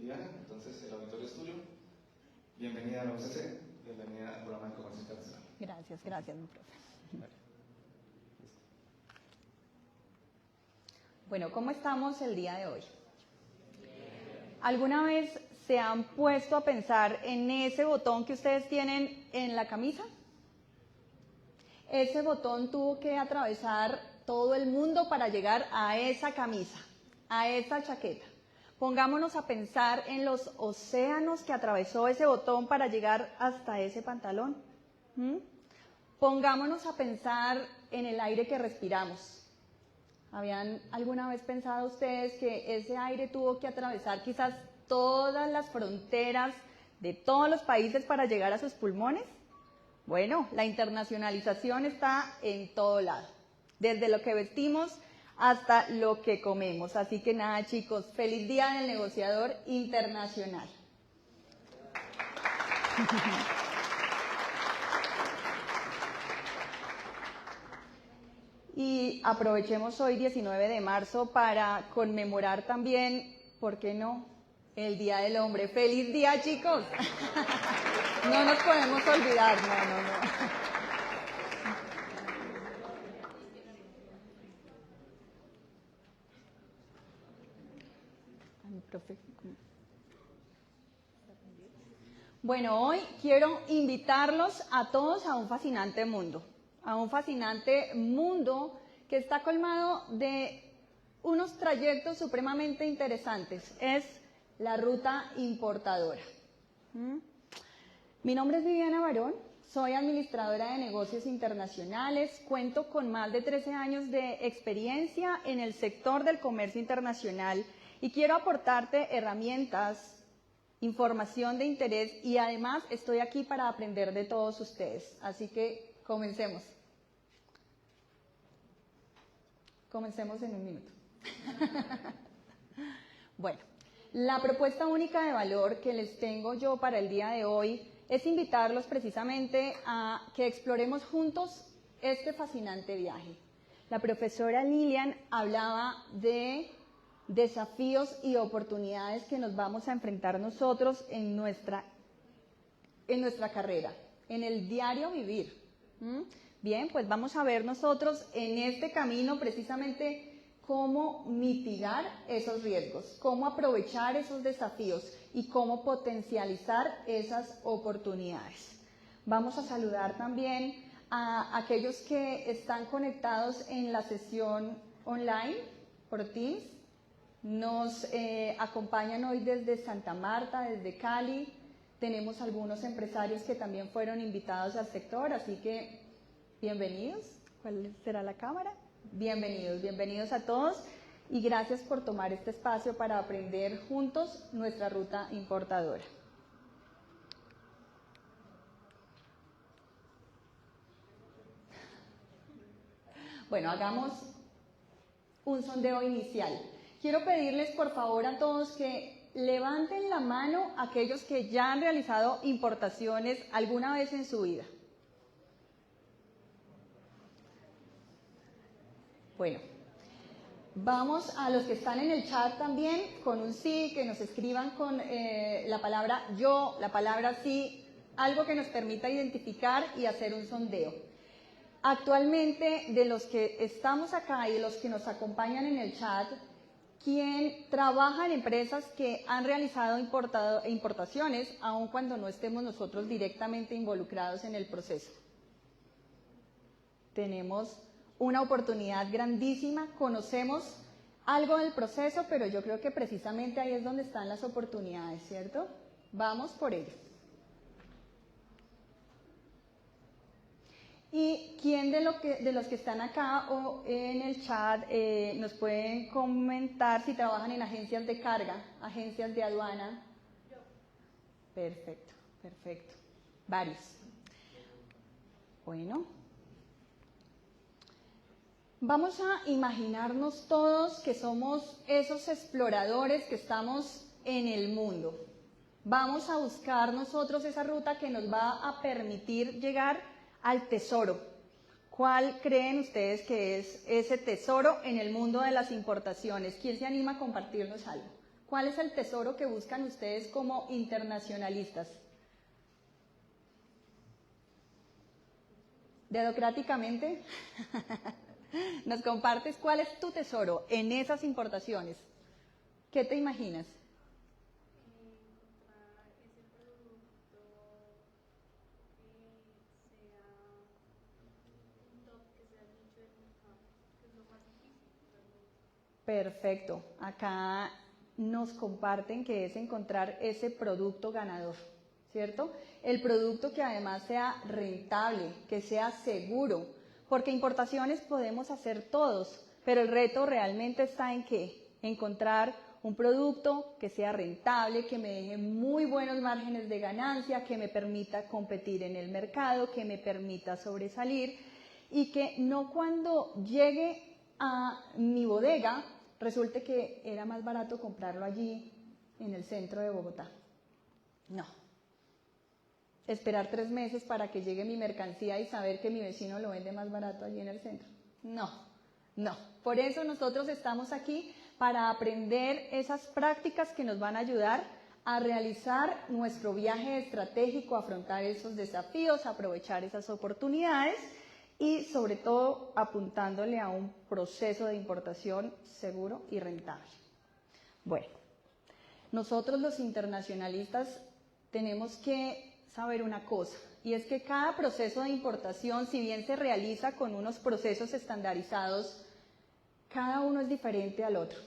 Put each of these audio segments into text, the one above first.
Diana, entonces el auditorio es tuyo. Bienvenida a la UCC, bienvenida al programa de Comercio Internacional. Gracias, mi profe. Bueno, ¿cómo estamos el día de hoy? ¿Alguna vez se han puesto a pensar en ese botón que ustedes tienen en la camisa? Ese botón tuvo que atravesar todo el mundo para llegar a esa camisa, a esa chaqueta. Pongámonos a pensar en los océanos que atravesó ese botón para llegar hasta ese pantalón. Pongámonos a pensar en el aire que respiramos. ¿Habían alguna vez pensado ustedes que ese aire tuvo que atravesar quizás todas las fronteras de todos los países para llegar a sus pulmones? Bueno, la internacionalización está en todo lado, desde lo que vestimos hasta lo que comemos. Así que nada, chicos, feliz día del negociador internacional. Y aprovechemos hoy 19 de marzo para conmemorar también, ¿por qué no?, el Día del Hombre. ¡Feliz día, chicos! No nos podemos olvidar, no. Bueno, hoy quiero invitarlos a todos a un fascinante mundo. A un fascinante mundo que está colmado de unos trayectos supremamente interesantes. Es la ruta importadora. Mi nombre es Viviana Barón, soy administradora de negocios internacionales, cuento con más de 13 años de experiencia en el sector del comercio internacional y quiero aportarte herramientas, información de interés y además estoy aquí para aprender de todos ustedes. Así que comencemos. Comencemos en un minuto. Bueno, la propuesta única de valor que les tengo yo para el día de hoy es invitarlos precisamente a que exploremos juntos este fascinante viaje. La profesora Lilian hablaba de desafíos y oportunidades que nos vamos a enfrentar nosotros en nuestra carrera, en el diario vivir. Bien, pues vamos a ver nosotros en este camino precisamente cómo mitigar esos riesgos, cómo aprovechar esos desafíos y cómo potencializar esas oportunidades. Vamos a saludar también a aquellos que están conectados en la sesión online por Teams. Nos acompañan hoy desde Santa Marta, desde Cali. Tenemos algunos empresarios que también fueron invitados al sector, así que bienvenidos. ¿Cuál será la cámara? Bienvenidos a todos y gracias por tomar este espacio para aprender juntos nuestra ruta importadora. Bueno, hagamos un sondeo inicial. Quiero pedirles por favor a todos que levanten la mano aquellos que ya han realizado importaciones alguna vez en su vida. Bueno, vamos a los que están en el chat también con un sí, que nos escriban con la palabra yo, la palabra sí, algo que nos permita identificar y hacer un sondeo. Actualmente, de los que estamos acá y de los que nos acompañan en el chat, ¿quién trabaja en empresas que han realizado importaciones, aun cuando no estemos nosotros directamente involucrados en el proceso? Tenemos una oportunidad grandísima, conocemos algo del proceso, pero yo creo que precisamente ahí es donde están las oportunidades, ¿cierto? Vamos por ello. ¿Y quién de los que están acá o en el chat nos pueden comentar si trabajan en agencias de carga, agencias de aduana? Yo. Perfecto. Varios. Bueno. Vamos a imaginarnos todos que somos esos exploradores que estamos en el mundo. Vamos a buscar nosotros esa ruta que nos va a permitir llegar al tesoro. ¿Cuál creen ustedes que es ese tesoro en el mundo de las importaciones? ¿Quién se anima a compartirnos algo? ¿Cuál es el tesoro que buscan ustedes como internacionalistas? Dedocráticamente, ¿nos compartes cuál es tu tesoro en esas importaciones? ¿Qué te imaginas? Encontrar ese producto que sea un top, que sea el nicho del mercado, que es lo más difícil realmente. Perfecto. Acá nos comparten que es encontrar ese producto ganador, ¿cierto? El producto que además sea rentable, que sea seguro, porque importaciones podemos hacer todos, pero el reto realmente está en qué? Encontrar un producto que sea rentable, que me deje muy buenos márgenes de ganancia, que me permita competir en el mercado, que me permita sobresalir y que no cuando llegue a mi bodega resulte que era más barato comprarlo allí en el centro de Bogotá. No. Esperar 3 meses para que llegue mi mercancía y saber que mi vecino lo vende más barato allí en el centro. No, no. Por eso nosotros estamos aquí para aprender esas prácticas que nos van a ayudar a realizar nuestro viaje estratégico, a afrontar esos desafíos, a aprovechar esas oportunidades y sobre todo apuntándole a un proceso de importación seguro y rentable. Bueno, nosotros los internacionalistas tenemos que saber una cosa, y es que cada proceso de importación, si bien se realiza con unos procesos estandarizados, cada uno es diferente al otro.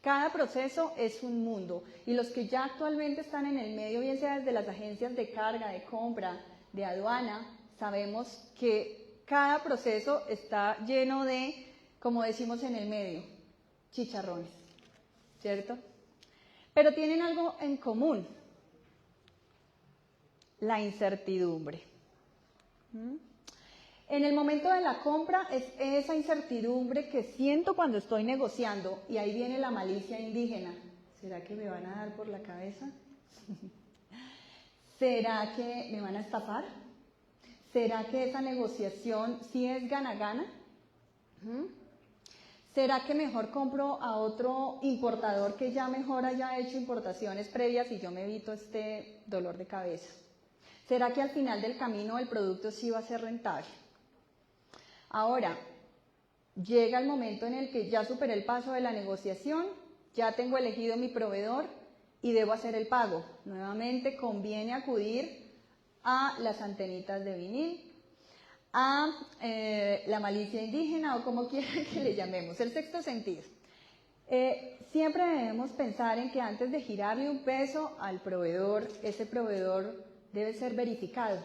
Cada proceso es un mundo, y los que ya actualmente están en el medio, bien sea desde las agencias de carga, de compra, de aduana, sabemos que cada proceso está lleno de, como decimos en el medio, chicharrones, ¿cierto? Pero tienen algo en común, la incertidumbre. En el momento de la compra es esa incertidumbre que siento cuando estoy negociando y ahí viene la malicia indígena. ¿Será que me van a dar por la cabeza? ¿Será que me van a estafar? ¿Será que esa negociación sí es gana-gana? ¿Será que mejor compro a otro importador que ya mejor haya hecho importaciones previas y yo me evito este dolor de cabeza? ¿Será que al final del camino el producto sí va a ser rentable? Ahora, llega el momento en el que ya superé el paso de la negociación, ya tengo elegido mi proveedor y debo hacer el pago. Nuevamente conviene acudir a las antenitas de vinil, a la malicia indígena o como quieran que le llamemos, el sexto sentido. Siempre debemos pensar en que antes de girarle un peso al proveedor, ese proveedor debe ser verificado,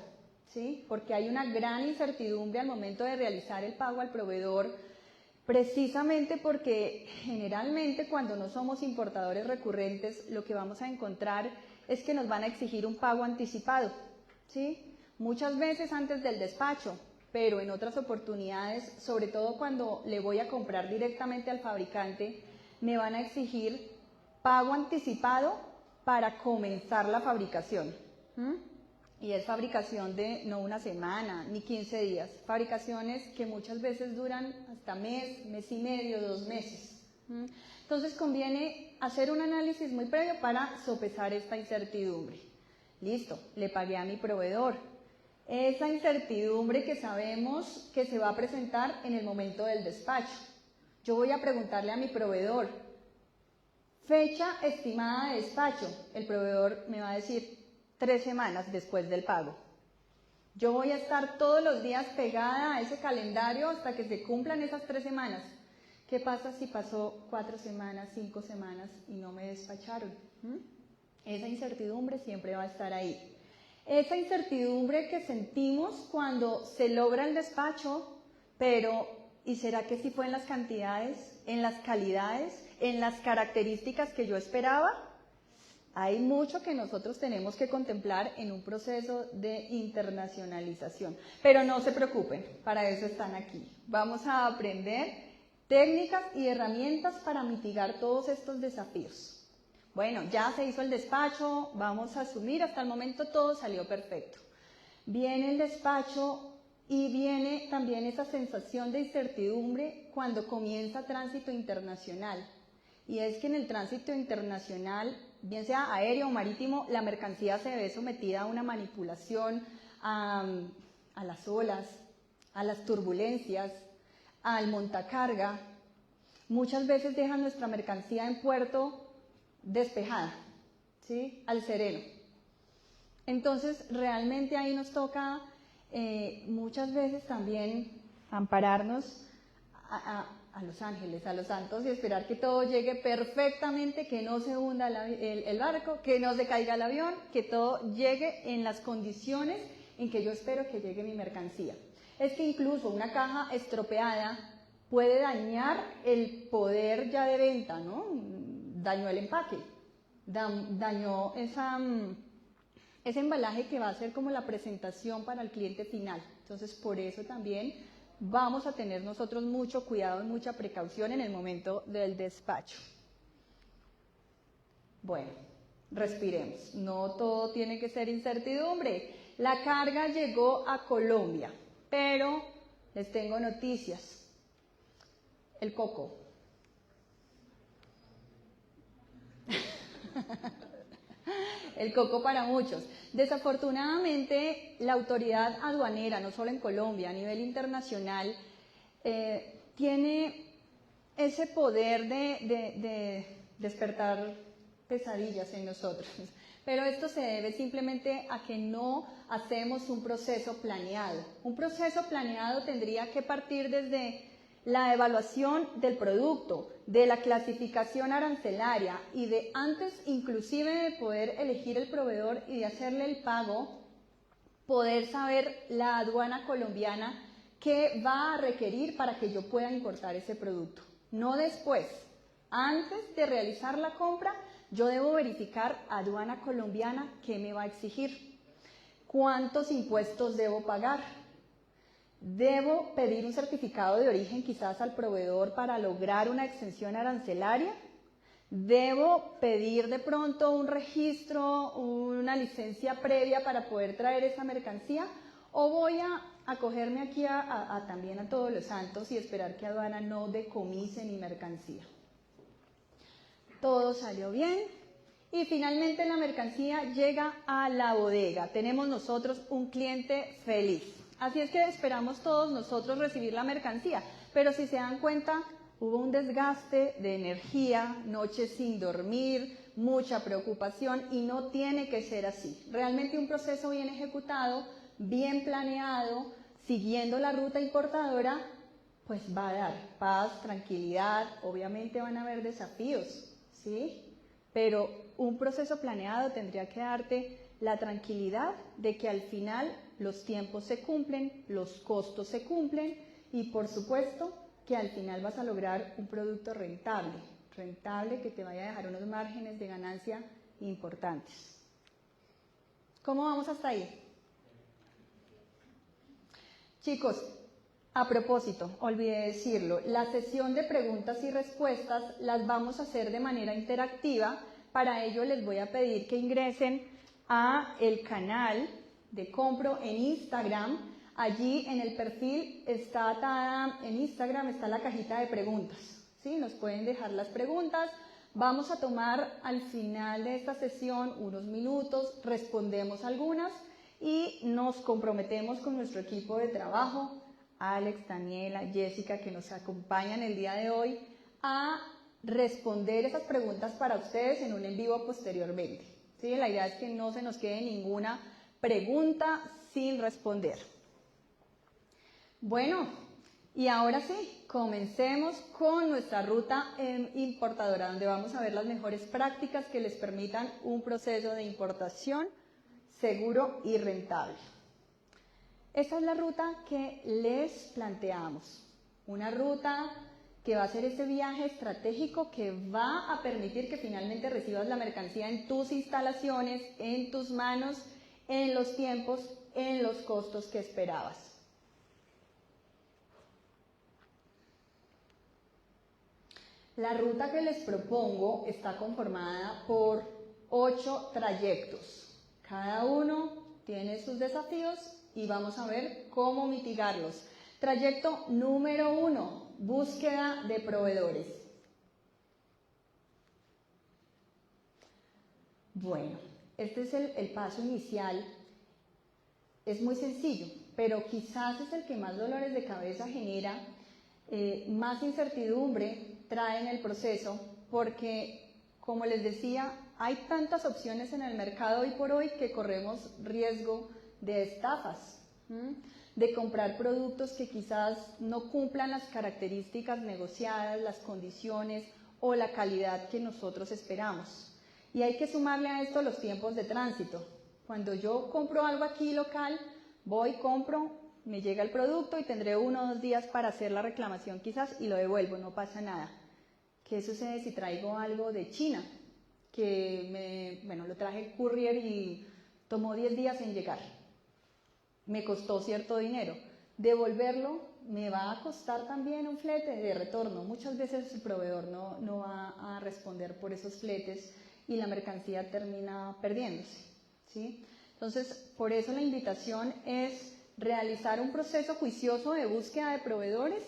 ¿sí? Porque hay una gran incertidumbre al momento de realizar el pago al proveedor, precisamente porque generalmente cuando no somos importadores recurrentes, lo que vamos a encontrar es que nos van a exigir un pago anticipado, ¿sí? Muchas veces antes del despacho, pero en otras oportunidades, sobre todo cuando le voy a comprar directamente al fabricante, me van a exigir pago anticipado para comenzar la fabricación. Y es fabricación de no una semana ni 15 días, fabricaciones que muchas veces duran hasta mes, mes y medio, 2 meses. Entonces conviene hacer un análisis muy previo para sopesar esta incertidumbre. Listo, le pagué a mi proveedor. Esa incertidumbre que sabemos que se va a presentar en el momento del despacho. Yo voy a preguntarle a mi proveedor, fecha estimada de despacho. El proveedor me va a decir 3 semanas después del pago. Yo voy a estar todos los días pegada a ese calendario hasta que se cumplan esas 3 semanas. ¿Qué pasa si pasó 4 semanas, 5 semanas y no me despacharon? Esa incertidumbre siempre va a estar ahí. Esa incertidumbre que sentimos cuando se logra el despacho, pero ¿y será que sí fue en las cantidades, en las calidades, en las características que yo esperaba? Hay mucho que nosotros tenemos que contemplar en un proceso de internacionalización. Pero no se preocupen, para eso están aquí. Vamos a aprender técnicas y herramientas para mitigar todos estos desafíos. Bueno, ya se hizo el despacho, vamos a asumir, hasta el momento todo salió perfecto. Viene el despacho y viene también esa sensación de incertidumbre cuando comienza tránsito internacional. y es que en el tránsito internacional, bien sea aéreo o marítimo, la mercancía se ve sometida a una manipulación, a las olas, a las turbulencias, al montacarga. Muchas veces dejan nuestra mercancía en puerto despejada, ¿sí? Al sereno. Entonces, realmente ahí nos toca muchas veces también ampararnos a los ángeles, a los santos, y esperar que todo llegue perfectamente, que no se hunda el barco, que no se caiga el avión, que todo llegue en las condiciones en que yo espero que llegue mi mercancía. Es que incluso una caja estropeada puede dañar el poder ya de venta, ¿no? Dañó el empaque, dañó ese embalaje que va a ser como la presentación para el cliente final. Entonces, por eso también vamos a tener nosotros mucho cuidado y mucha precaución en el momento del despacho. Bueno, respiremos. No todo tiene que ser incertidumbre. La carga llegó a Colombia, pero les tengo noticias. El coco. El coco para muchos. Desafortunadamente, la autoridad aduanera, no solo en Colombia, a nivel internacional, tiene ese poder de despertar pesadillas en nosotros. Pero esto se debe simplemente a que no hacemos un proceso planeado. Un proceso planeado tendría que partir desde la evaluación del producto, de la clasificación arancelaria y de antes inclusive de poder elegir el proveedor y de hacerle el pago, poder saber la aduana colombiana qué va a requerir para que yo pueda importar ese producto. No después, antes de realizar la compra, yo debo verificar aduana colombiana qué me va a exigir, cuántos impuestos debo pagar. ¿Debo pedir un certificado de origen quizás al proveedor para lograr una exención arancelaria? ¿Debo pedir de pronto un registro, una licencia previa para poder traer esa mercancía? ¿O voy a acogerme aquí también a todos los santos y esperar que aduana no decomise mi mercancía? Todo salió bien y finalmente la mercancía llega a la bodega. Tenemos nosotros un cliente feliz. Así es que esperamos todos nosotros recibir la mercancía, pero si se dan cuenta, hubo un desgaste de energía, noches sin dormir, mucha preocupación y no tiene que ser así. Realmente un proceso bien ejecutado, bien planeado, siguiendo la ruta importadora, pues va a dar paz, tranquilidad, obviamente van a haber desafíos, ¿sí? Pero un proceso planeado tendría que darte la tranquilidad de que al final los tiempos se cumplen, los costos se cumplen y por supuesto que al final vas a lograr un producto rentable que te vaya a dejar unos márgenes de ganancia importantes. ¿Cómo vamos hasta ahí? Chicos, a propósito, olvidé decirlo, la sesión de preguntas y respuestas las vamos a hacer de manera interactiva. Para ello les voy a pedir que ingresen a el canal de Compro en Instagram. Allí en el perfil está atada, en Instagram está la cajita de preguntas, ¿sí? Nos pueden dejar las preguntas. Vamos a tomar al final de esta sesión unos minutos, respondemos algunas y nos comprometemos con nuestro equipo de trabajo, Alex, Daniela, Jessica, que nos acompañan el día de hoy, a responder esas preguntas para ustedes en un en vivo posteriormente. ¿Sí? La idea es que no se nos quede ninguna pregunta sin responder. Bueno, y ahora sí, comencemos con nuestra ruta importadora, donde vamos a ver las mejores prácticas que les permitan un proceso de importación seguro y rentable. Esta es la ruta que les planteamos, una ruta que va a ser ese viaje estratégico que va a permitir que finalmente recibas la mercancía en tus instalaciones, en tus manos, en los tiempos, en los costos que esperabas. La ruta que les propongo está conformada por 8 trayectos. Cada uno tiene sus desafíos y vamos a ver cómo mitigarlos. Trayecto número 1, búsqueda de proveedores. Bueno, este es el paso inicial. Es muy sencillo, pero quizás es el que más dolores de cabeza genera, más incertidumbre trae en el proceso, porque, como les decía, hay tantas opciones en el mercado hoy por hoy que corremos riesgo de estafas, de comprar productos que quizás no cumplan las características negociadas, las condiciones o la calidad que nosotros esperamos. Y hay que sumarle a esto los tiempos de tránsito. Cuando yo compro algo aquí local, voy, compro, me llega el producto y tendré 1 o 2 días para hacer la reclamación quizás y lo devuelvo, no pasa nada. ¿Qué sucede si traigo algo de China? Que lo traje courier y tomó 10 días en llegar. Me costó cierto dinero. Devolverlo me va a costar también un flete de retorno. Muchas veces el proveedor no va a responder por esos fletes y la mercancía termina perdiéndose, ¿sí? Entonces, por eso la invitación es realizar un proceso juicioso de búsqueda de proveedores.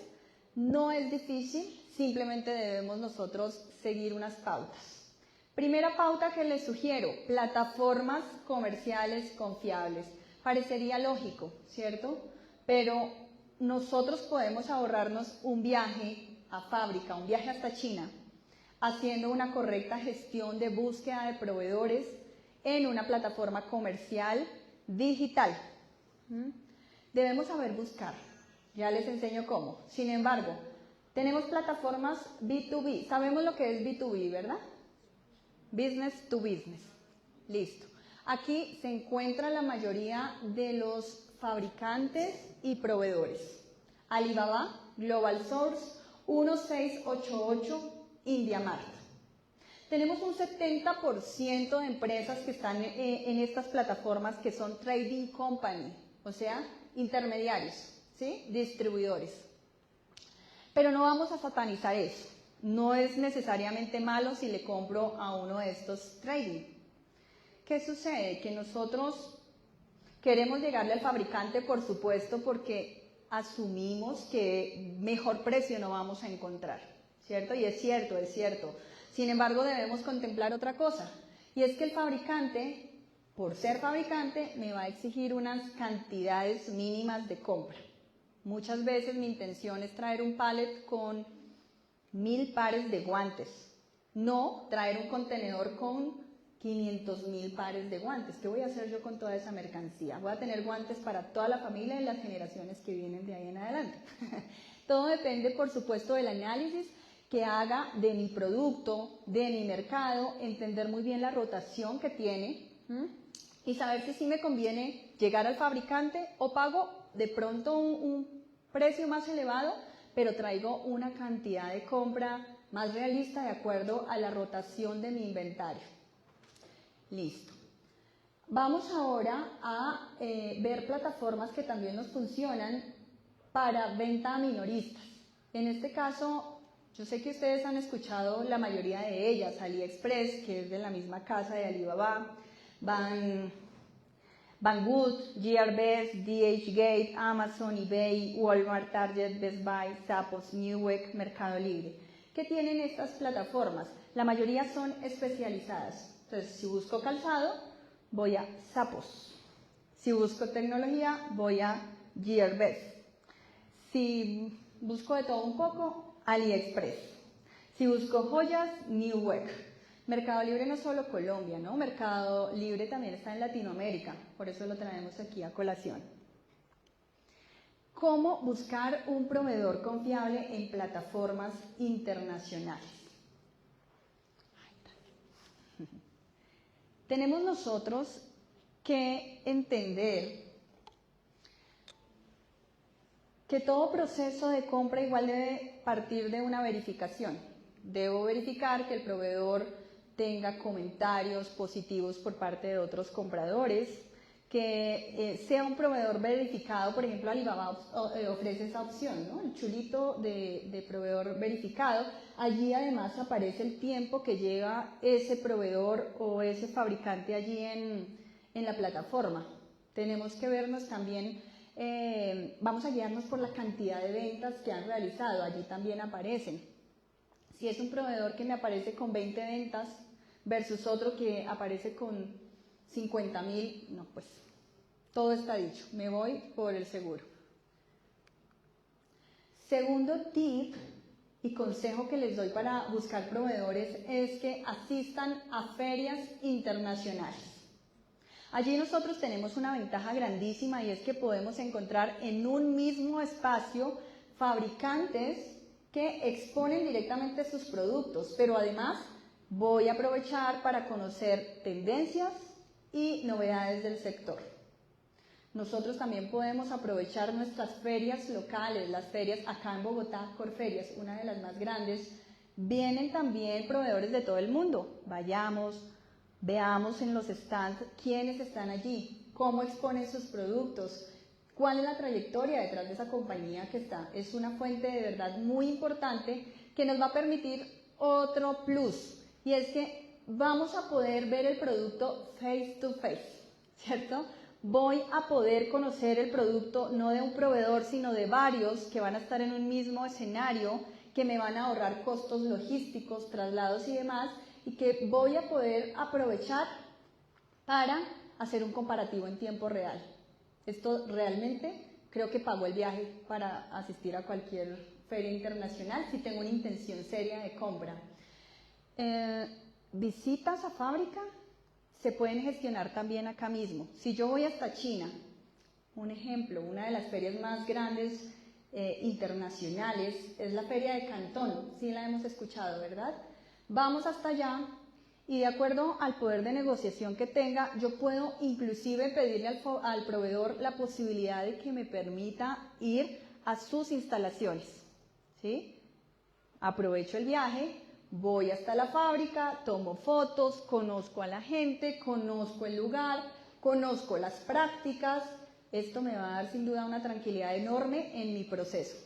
No es difícil, simplemente debemos nosotros seguir unas pautas. Primera pauta que les sugiero, plataformas comerciales confiables. Parecería lógico, ¿cierto? Pero nosotros podemos ahorrarnos un viaje a fábrica, un viaje hasta China, haciendo una correcta gestión de búsqueda de proveedores en una plataforma comercial digital. Debemos saber buscar, ya les enseño cómo. Sin embargo, tenemos plataformas B2B, sabemos lo que es B2B, ¿verdad? Business to business, listo. Aquí se encuentra la mayoría de los fabricantes y proveedores. Alibaba, Global Source, 1688, IndiaMart. Tenemos un 70% de empresas que están en estas plataformas que son trading company, o sea, intermediarios, ¿sí? Distribuidores. Pero no vamos a satanizar eso. No es necesariamente malo si le compro a uno de estos trading. ¿Qué sucede? Que nosotros queremos llegarle al fabricante, por supuesto, porque asumimos que mejor precio no vamos a encontrar, ¿cierto? Y es cierto, es cierto. Sin embargo, debemos contemplar otra cosa, y es que el fabricante, por ser fabricante, me va a exigir unas cantidades mínimas de compra. Muchas veces mi intención es traer un pallet con 1000 pares de guantes, no traer un contenedor con 500.000 pares de guantes. ¿Qué voy a hacer yo con toda esa mercancía? Voy a tener guantes para toda la familia y las generaciones que vienen de ahí en adelante. Todo depende, por supuesto, del análisis que haga de mi producto, de mi mercado, entender muy bien la rotación que tiene y saber si sí me conviene llegar al fabricante o pago de pronto un precio más elevado, pero traigo una cantidad de compra más realista de acuerdo a la rotación de mi inventario. Listo. Vamos ahora a ver plataformas que también nos funcionan para venta a minoristas. En este caso, yo sé que ustedes han escuchado la mayoría de ellas, AliExpress, que es de la misma casa de Alibaba, Banggood, GRBest, DHgate, Amazon, eBay, Walmart, Target, Best Buy, Zappos, Newegg, Mercado Libre. ¿Qué tienen estas plataformas? La mayoría son especializadas. Entonces, si busco calzado, voy a Zappos. Si busco tecnología, voy a GRBest. Si busco de todo un poco, AliExpress. Si busco joyas, Newegg. Mercado Libre no es solo Colombia, ¿no? Mercado Libre también está en Latinoamérica, por eso lo traemos aquí a colación. ¿Cómo buscar un proveedor confiable en plataformas internacionales? Tenemos nosotros que entender que todo proceso de compra igual debe partir de una verificación. Debo verificar que el proveedor tenga comentarios positivos por parte de otros compradores, que sea un proveedor verificado. Por ejemplo, Alibaba ofrece esa opción, ¿no? El chulito de proveedor verificado. Allí además aparece el tiempo que lleva ese proveedor o ese fabricante allí en la plataforma. Tenemos que vernos también, vamos a guiarnos por la cantidad de ventas que han realizado, allí también aparecen. Si es un proveedor que me aparece con 20 ventas, versus otro que aparece con 50.000, no, pues todo está dicho, me voy por el seguro. Segundo tip y consejo que les doy para buscar proveedores es que asistan a ferias internacionales. Allí nosotros tenemos una ventaja grandísima y es que podemos encontrar en un mismo espacio fabricantes que exponen directamente sus productos, pero además voy a aprovechar para conocer tendencias y novedades del sector. Nosotros también podemos aprovechar nuestras ferias locales, las ferias acá en Bogotá, Corferias, una de las más grandes. Vienen también proveedores de todo el mundo. Vayamos, veamos en los stands quiénes están allí, cómo exponen sus productos, cuál es la trayectoria detrás de esa compañía que está. Es una fuente de verdad muy importante que nos va a permitir otro plus, y es que vamos a poder ver el producto face to face, ¿cierto? Voy a poder conocer el producto no de un proveedor, sino de varios que van a estar en un mismo escenario, que me van a ahorrar costos logísticos, traslados y demás, y que voy a poder aprovechar para hacer un comparativo en tiempo real. Esto realmente creo que pagó el viaje para asistir a cualquier feria internacional si tengo una intención seria de compra. Visitas a fábrica se pueden gestionar también acá mismo. Si yo voy hasta China, un ejemplo, una de las ferias más grandes internacionales es la feria de Cantón, sí la hemos escuchado, ¿verdad? Vamos hasta allá y de acuerdo al poder de negociación que tenga, yo puedo inclusive pedirle al proveedor la posibilidad de que me permita ir a sus instalaciones, ¿sí? Aprovecho el viaje, voy hasta la fábrica, tomo fotos, conozco a la gente, conozco el lugar, conozco las prácticas. Esto me va a dar sin duda una tranquilidad enorme en mi proceso.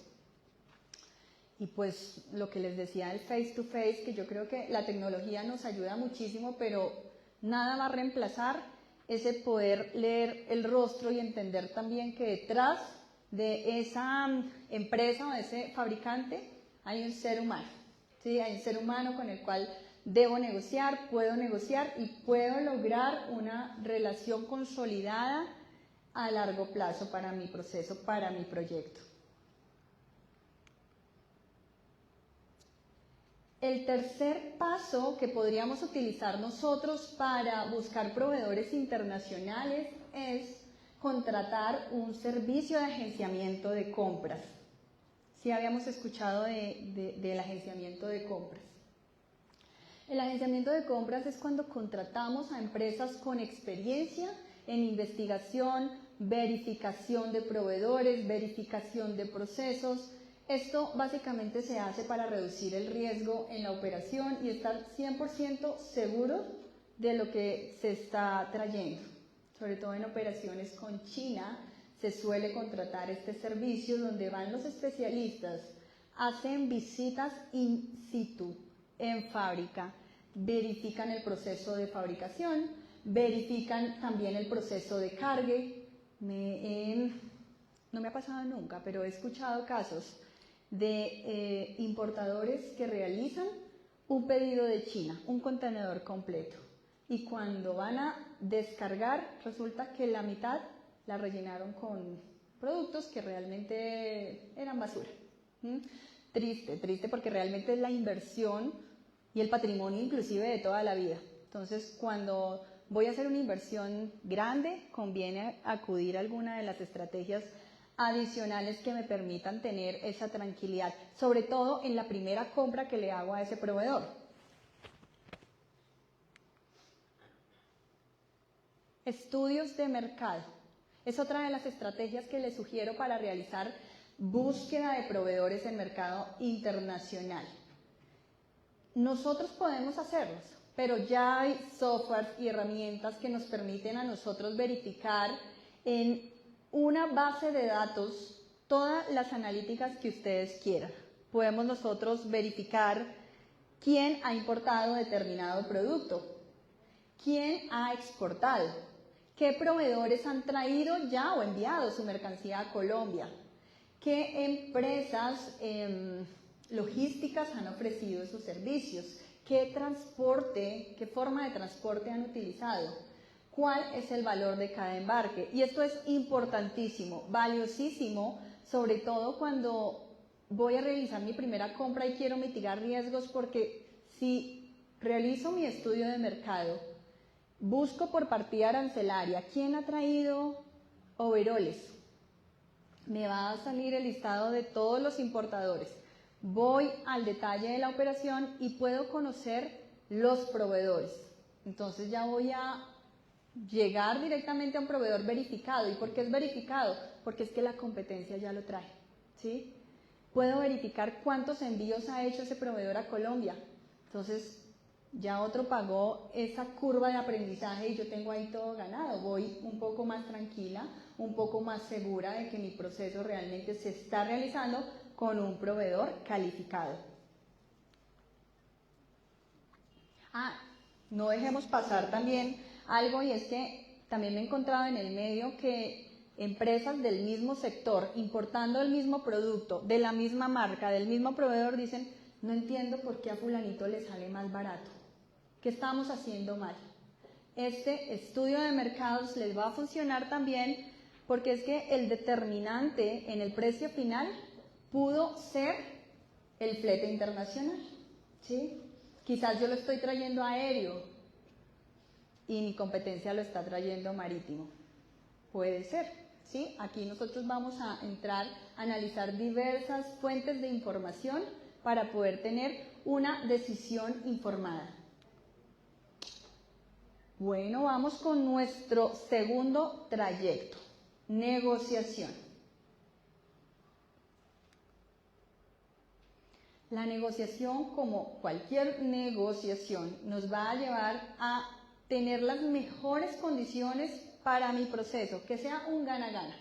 Y pues lo que les decía del face to face, que yo creo que la tecnología nos ayuda muchísimo, pero nada va a reemplazar ese poder leer el rostro y entender también que detrás de esa empresa o de ese fabricante hay un ser humano, ¿sí? Hay un ser humano con el cual debo negociar, puedo negociar y puedo lograr una relación consolidada a largo plazo para mi proceso, para mi proyecto. El tercer paso que podríamos utilizar nosotros para buscar proveedores internacionales es contratar un servicio de agenciamiento de compras. Sí habíamos escuchado del agenciamiento de compras. El agenciamiento de compras es cuando contratamos a empresas con experiencia en investigación, verificación de proveedores, verificación de procesos. Esto básicamente se hace para reducir el riesgo en la operación y estar 100% seguro de lo que se está trayendo. Sobre todo en operaciones con China se suele contratar este servicio donde van los especialistas, hacen visitas in situ en fábrica, verifican el proceso de fabricación, verifican también el proceso de cargue. No me ha pasado nunca, pero he escuchado casos de importadores que realizan un pedido de China, un contenedor completo, y cuando van a descargar resulta que la mitad la rellenaron con productos que realmente eran basura. Triste, triste, porque realmente es la inversión y el patrimonio inclusive de toda la vida. Entonces, cuando voy a hacer una inversión grande, conviene acudir a alguna de las estrategias adicionales que me permitan tener esa tranquilidad, sobre todo en la primera compra que le hago a ese proveedor. Estudios de mercado. Es otra de las estrategias que les sugiero para realizar búsqueda de proveedores en mercado internacional. Nosotros podemos hacerlos, pero ya hay software y herramientas que nos permiten a nosotros verificar en una base de datos todas las analíticas que ustedes quieran. Podemos nosotros verificar quién ha importado determinado producto, quién ha exportado, qué proveedores han traído ya o enviado su mercancía a Colombia, qué empresas logísticas han ofrecido sus servicios, ¿Qué transporte, qué forma de transporte han utilizado? ¿Cuál es el valor de cada embarque? Y esto es importantísimo, valiosísimo, sobre todo cuando voy a realizar mi primera compra y quiero mitigar riesgos, porque si realizo mi estudio de mercado, busco por partida arancelaria quién ha traído overoles, me va a salir el listado de todos los importadores. Voy al detalle de la operación y puedo conocer los proveedores. Entonces ya voy a llegar directamente a un proveedor verificado. ¿Y por qué es verificado? Porque es que la competencia ya lo trae, ¿sí? Puedo verificar cuántos envíos ha hecho ese proveedor a Colombia. Entonces ya otro pagó esa curva de aprendizaje y yo tengo ahí todo ganado. Voy un poco más tranquila, un poco más segura de que mi proceso realmente se está realizando con un proveedor calificado. No dejemos pasar también algo, y es que también me he encontrado en el medio que empresas del mismo sector, importando el mismo producto, de la misma marca, del mismo proveedor, dicen, no entiendo por qué a fulanito le sale más barato. ¿Qué estamos haciendo mal? Este estudio de mercados les va a funcionar también, porque es que el determinante en el precio final pudo ser el flete internacional, ¿sí? Quizás yo lo estoy trayendo aéreo y mi competencia lo está trayendo marítimo. Puede ser, ¿sí? Aquí nosotros vamos a entrar a analizar diversas fuentes de información para poder tener una decisión informada. Bueno, vamos con nuestro segundo trayecto, negociación. La negociación, como cualquier negociación, nos va a llevar a tener las mejores condiciones para mi proceso, que sea un gana-gana,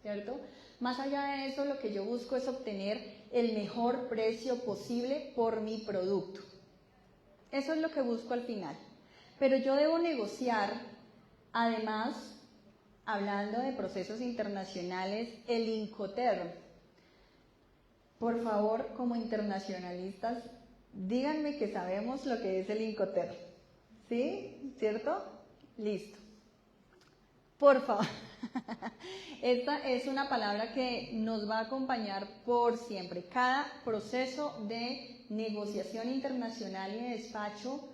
¿cierto? Más allá de eso, lo que yo busco es obtener el mejor precio posible por mi producto. Eso es lo que busco al final. Pero yo debo negociar, además, hablando de procesos internacionales, el Incoterm. Por favor, como internacionalistas, díganme que sabemos lo que es el Incoterm. ¿Sí? ¿Cierto? Listo. Por favor. Esta es una palabra que nos va a acompañar por siempre. Cada proceso de negociación internacional y de despacho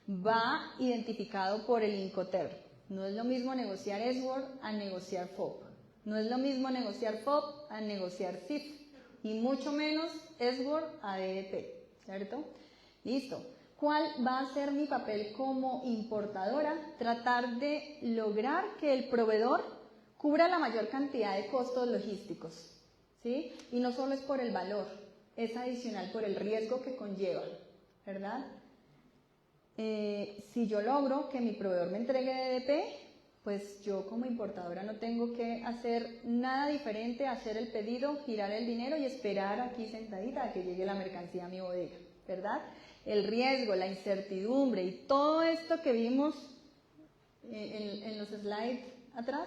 va identificado por el Incoterm. No es lo mismo negociar SWORD a negociar FOB. No es lo mismo negociar FOB a negociar CIF. Y mucho menos SWORD a DDP, ¿cierto? Listo. ¿Cuál va a ser mi papel como importadora? Tratar de lograr que el proveedor cubra la mayor cantidad de costos logísticos, ¿sí? Y no solo es por el valor, es adicional por el riesgo que conlleva, ¿verdad? Si yo logro que mi proveedor me entregue DDP, pues yo como importadora no tengo que hacer nada diferente a hacer el pedido, girar el dinero y esperar aquí sentadita a que llegue la mercancía a mi bodega, ¿verdad? El riesgo, la incertidumbre y todo esto que vimos en los slides atrás,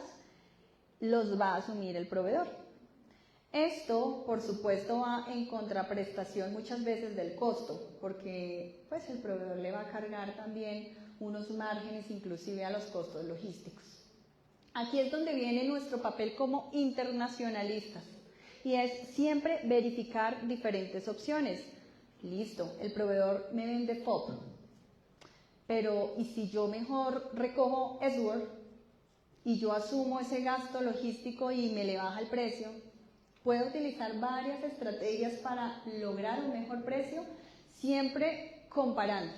los va a asumir el proveedor. Esto, por supuesto, va en contraprestación muchas veces del costo, porque pues el proveedor le va a cargar también unos márgenes inclusive a los costos logísticos. Aquí es donde viene nuestro papel como internacionalistas, y es siempre verificar diferentes opciones. Listo, el proveedor me vende FOB, pero ¿y si yo mejor recojo SWORD y yo asumo ese gasto logístico y me le baja el precio? Puedo utilizar varias estrategias para lograr un mejor precio, siempre comparando.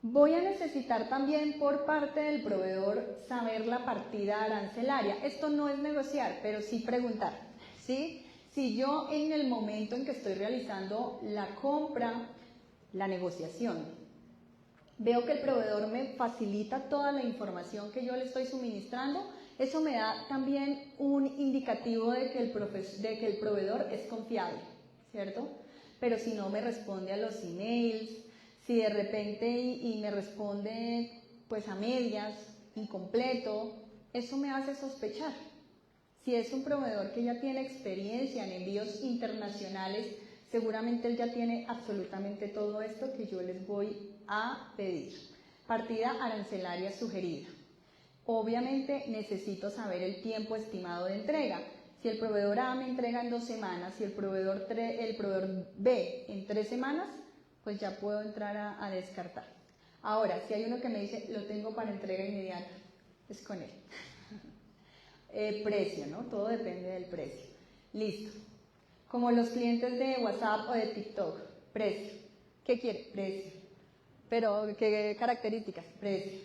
Voy a necesitar también por parte del proveedor saber la partida arancelaria. Esto no es negociar, pero sí preguntar, ¿sí? Si yo en el momento en que estoy realizando la compra, la negociación, veo que el proveedor me facilita toda la información que yo le estoy suministrando, eso me da también un indicativo de que el proveedor es confiable, ¿cierto? Pero si no me responde a los emails, si de repente y me responde pues a medias, incompleto, eso me hace sospechar. Si es un proveedor que ya tiene experiencia en envíos internacionales, seguramente él ya tiene absolutamente todo esto que yo les voy a pedir. Partida arancelaria sugerida. Obviamente necesito saber el tiempo estimado de entrega. Si el proveedor A me entrega en 2 semanas, si el proveedor B en 3 semanas, pues ya puedo entrar a descartar. Ahora, si hay uno que me dice, lo tengo para entrega inmediata, es con él. Precio, ¿no? Todo depende del precio. Listo. Como los clientes de WhatsApp o de TikTok. Precio. ¿Qué quiere? Precio. Pero, ¿qué características? Precio.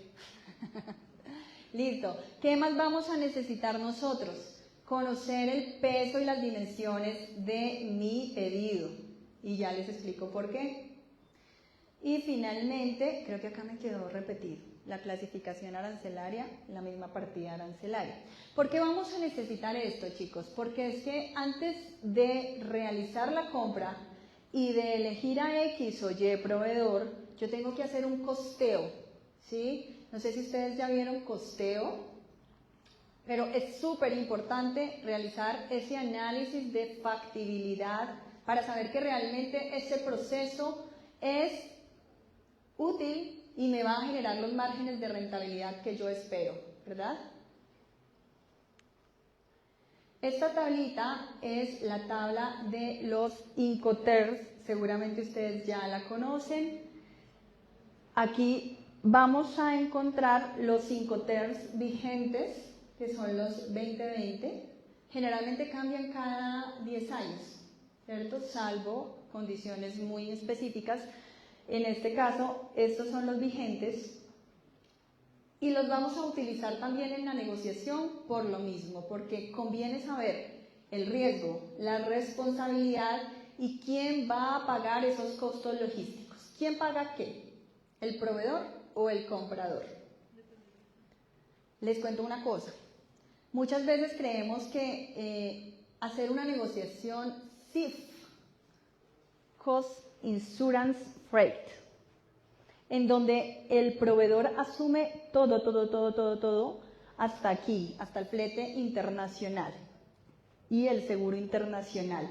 Listo. ¿Qué más vamos a necesitar nosotros? Conocer el peso y las dimensiones de mi pedido. Y ya les explico por qué. Y finalmente, creo que acá me quedó repetido, la clasificación arancelaria, la misma partida arancelaria. ¿Por qué vamos a necesitar esto, chicos? Porque es que antes de realizar la compra y de elegir a X o Y proveedor, yo tengo que hacer un costeo, ¿sí? No sé si ustedes ya vieron costeo, pero es súper importante realizar ese análisis de factibilidad para saber que realmente ese proceso es útil y me va a generar los márgenes de rentabilidad que yo espero, ¿verdad? Esta tablita es la tabla de los Incoterms, seguramente ustedes ya la conocen. Aquí vamos a encontrar los Incoterms vigentes, que son los 2020, generalmente cambian cada 10 años, ¿cierto? Salvo condiciones muy específicas. En este caso, estos son los vigentes y los vamos a utilizar también en la negociación por lo mismo, porque conviene saber el riesgo, la responsabilidad y quién va a pagar esos costos logísticos. ¿Quién paga qué? ¿El proveedor o el comprador? Les cuento una cosa. Muchas veces creemos que hacer una negociación CIF, Cost Insurance Freight, en donde el proveedor asume todo, hasta aquí, hasta el flete internacional y el seguro internacional,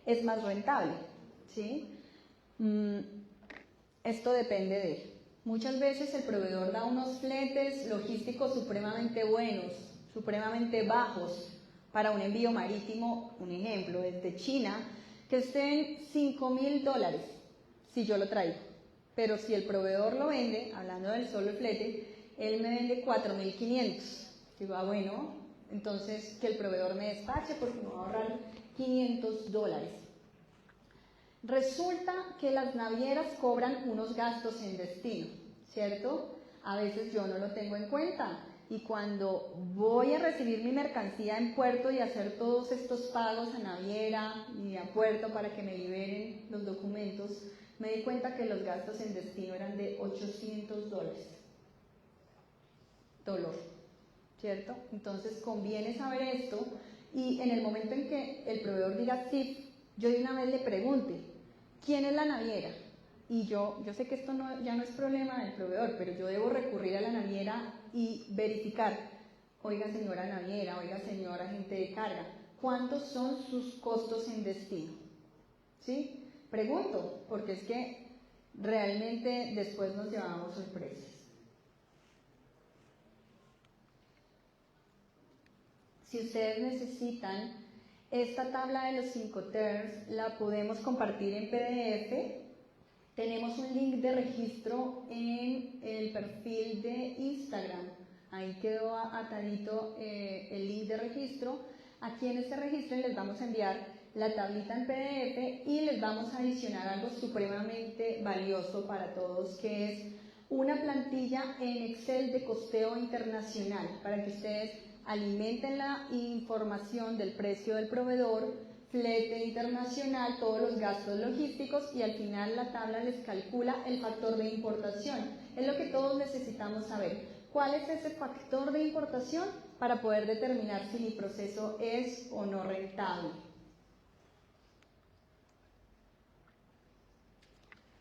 es más rentable, ¿sí? Esto depende de él. Muchas veces el proveedor da unos fletes logísticos supremamente buenos, supremamente bajos para un envío marítimo, un ejemplo, desde China, que estén $5,000 si yo lo traigo. Pero si el proveedor lo vende, hablando del solo flete, él me vende 4,500. Digo, bueno, entonces que el proveedor me despache porque me va a ahorrar $500. Resulta que las navieras cobran unos gastos en destino, ¿cierto? A veces yo no lo tengo en cuenta y cuando voy a recibir mi mercancía en puerto y hacer todos estos pagos a naviera y a puerto para que me liberen los documentos, me di cuenta que los gastos en destino eran de $800. Dolor, ¿cierto? Entonces conviene saber esto y en el momento en que el proveedor diga sí, yo de una vez le pregunte, ¿quién es la naviera? Y yo sé que esto ya no es problema del proveedor, pero yo debo recurrir a la naviera y verificar, oiga señora naviera, oiga señor agente de carga, ¿cuántos son sus costos en destino? ¿Sí? Pregunto, porque es que realmente después nos llevamos sorpresas. Si ustedes necesitan esta tabla de los Incoterms, la podemos compartir en PDF. Tenemos un link de registro en el perfil de Instagram. Ahí quedó atadito el link de registro. A quienes se registren les vamos a enviar la tablita en PDF y les vamos a adicionar algo supremamente valioso para todos, que es una plantilla en Excel de costeo internacional, para que ustedes alimenten la información del precio del proveedor, flete internacional, todos los gastos logísticos y al final la tabla les calcula el factor de importación. Es lo que todos necesitamos saber. ¿Cuál es ese factor de importación para poder determinar si mi proceso es o no rentable?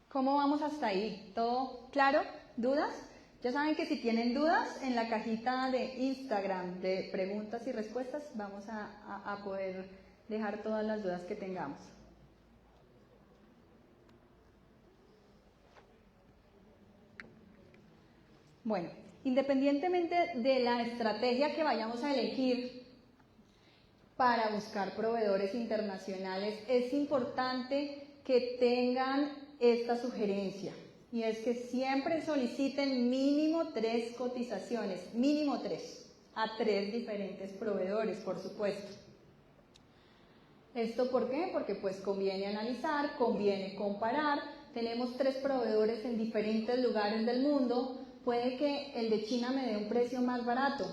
¿Cómo vamos hasta ahí? ¿Todo claro? ¿Dudas? Ya saben que si tienen dudas, en la cajita de Instagram de preguntas y respuestas vamos a poder dejar todas las dudas que tengamos. Bueno, independientemente de la estrategia que vayamos a elegir para buscar proveedores internacionales, es importante que tengan esta sugerencia, y es que siempre soliciten mínimo 3 cotizaciones, mínimo 3, a 3 diferentes proveedores, por supuesto. ¿Esto por qué? Porque pues conviene analizar, conviene comparar. Tenemos 3 proveedores en diferentes lugares del mundo. Puede que el de China me dé un precio más barato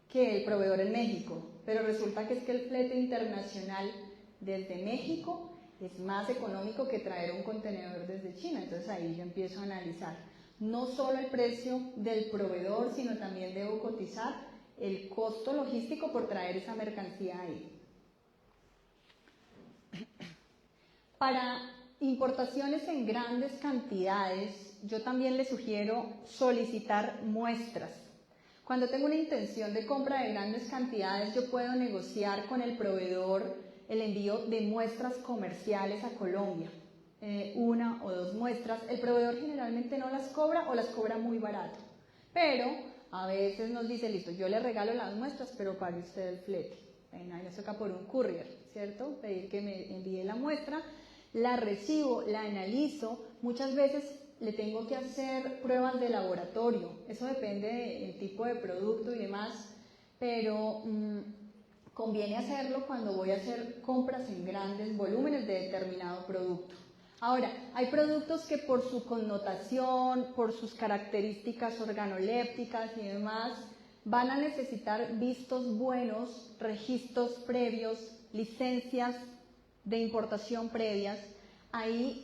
que el proveedor en México, pero resulta que es que el flete internacional desde México es más económico que traer un contenedor desde China. Entonces ahí yo empiezo a analizar no solo el precio del proveedor, sino también debo cotizar el costo logístico por traer esa mercancía ahí. Para importaciones en grandes cantidades, yo también les sugiero solicitar muestras. Cuando tengo una intención de compra de grandes cantidades, yo puedo negociar con el proveedor el envío de muestras comerciales a Colombia, 1 o 2 muestras. El proveedor generalmente no las cobra o las cobra muy barato, pero a veces nos dice, listo, yo le regalo las muestras, pero pague usted el flete. Ahí nos toca por un courier, ¿cierto? Pedir que me envíe la muestra, la recibo, la analizo. Muchas veces le tengo que hacer pruebas de laboratorio, eso depende del tipo de producto y demás, pero conviene hacerlo cuando voy a hacer compras en grandes volúmenes de determinado producto. Ahora, hay productos que por su connotación, por sus características organolépticas y demás, van a necesitar vistos buenos, registros previos, licencias de importación previas. Ahí,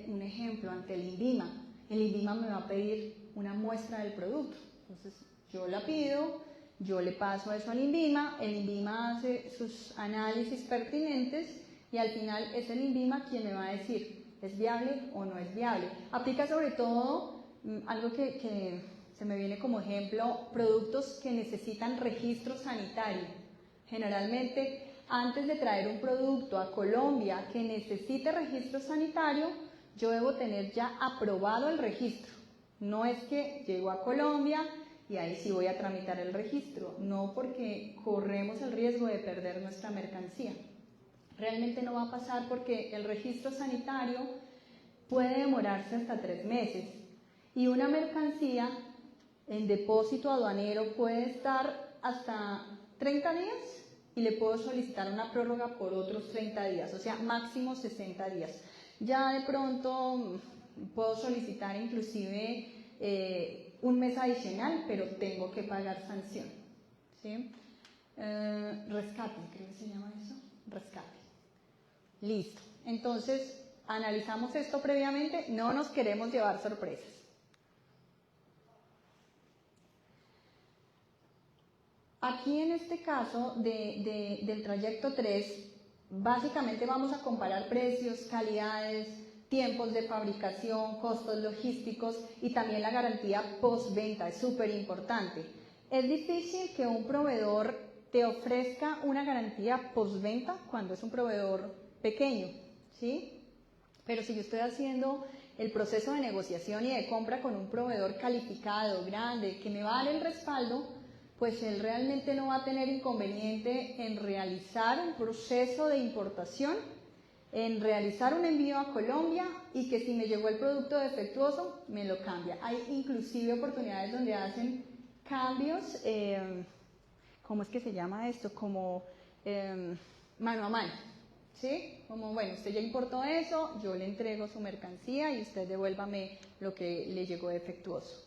un ejemplo, ante el INVIMA. El INVIMA me va a pedir una muestra del producto. Entonces, yo la pido, yo le paso eso al INVIMA, el INVIMA hace sus análisis pertinentes y al final es el INVIMA quien me va a decir, ¿es viable o no es viable? Aplica sobre todo algo que se me viene como ejemplo, productos que necesitan registro sanitario. Generalmente, antes de traer un producto a Colombia que necesite registro sanitario, yo debo tener ya aprobado el registro. No es que llego a Colombia y ahí sí voy a tramitar el registro, no, porque corremos el riesgo de perder nuestra mercancía. Realmente no va a pasar porque el registro sanitario puede demorarse hasta 3 meses y una mercancía en depósito aduanero puede estar hasta 30 días y le puedo solicitar una prórroga por otros 30 días, o sea, máximo 60 días. Ya de pronto puedo solicitar inclusive un mes adicional, pero tengo que pagar sanción, ¿sí? Rescate, creo que se llama eso, rescate. Listo. Entonces, analizamos esto previamente, no nos queremos llevar sorpresas. Aquí en este caso del trayecto 3, básicamente vamos a comparar precios, calidades, tiempos de fabricación, costos logísticos y también la garantía postventa, es súper importante. Es difícil que un proveedor te ofrezca una garantía postventa cuando es un proveedor pequeño, ¿sí? Pero si yo estoy haciendo el proceso de negociación y de compra con un proveedor calificado, grande, que me va a dar el respaldo, pues él realmente no va a tener inconveniente en realizar un proceso de importación, en realizar un envío a Colombia y que si me llegó el producto defectuoso, me lo cambia. Hay inclusive oportunidades donde hacen cambios, ¿cómo es que se llama esto? Como mano a mano, ¿sí? Como, bueno, usted ya importó eso, yo le entrego su mercancía y usted devuélvame lo que le llegó defectuoso.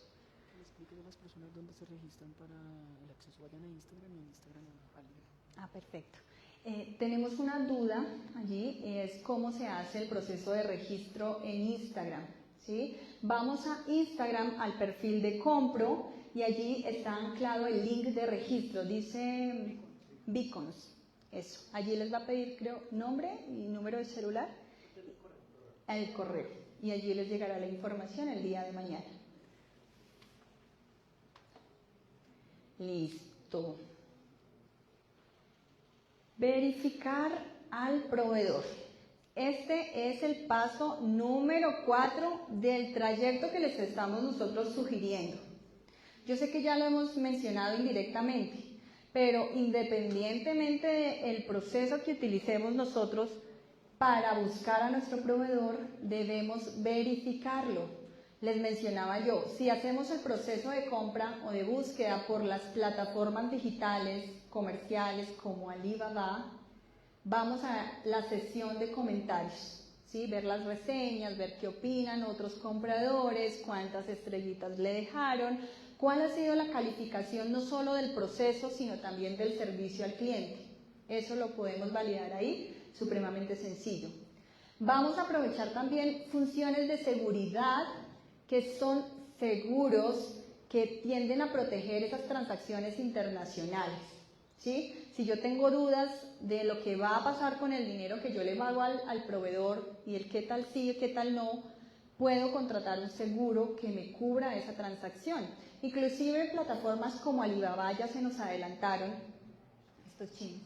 Explíquele a las personas dónde se registran para el acceso, vayan a Instagram y en Instagram a Perfecto. Tenemos una duda allí, es cómo se hace el proceso de registro en Instagram, ¿sí? Vamos a Instagram, al perfil de Compro, y allí está anclado el link de registro, dice Beacons, eso. Allí les va a pedir, creo, nombre y número de celular, el correo, y allí les llegará la información el día de mañana. Listo. Verificar al proveedor. Este es el paso número 4 del trayecto que les estamos nosotros sugiriendo. Yo sé que ya lo hemos mencionado indirectamente, pero independientemente del proceso que utilicemos nosotros para buscar a nuestro proveedor, debemos verificarlo. Les mencionaba yo, si hacemos el proceso de compra o de búsqueda por las plataformas digitales comerciales como Alibaba, vamos a la sección de comentarios, ¿sí? Ver las reseñas, ver qué opinan otros compradores, cuántas estrellitas le dejaron, cuál ha sido la calificación no solo del proceso, sino también del servicio al cliente. Eso lo podemos validar ahí, supremamente sencillo. Vamos a aprovechar también funciones de seguridad que son seguros, que tienden a proteger esas transacciones internacionales, ¿sí? Si yo tengo dudas de lo que va a pasar con el dinero que yo le pago al proveedor y el qué tal sí y qué tal no, puedo contratar un seguro que me cubra esa transacción. Inclusive plataformas como Alibaba ya se nos adelantaron, estos chinos.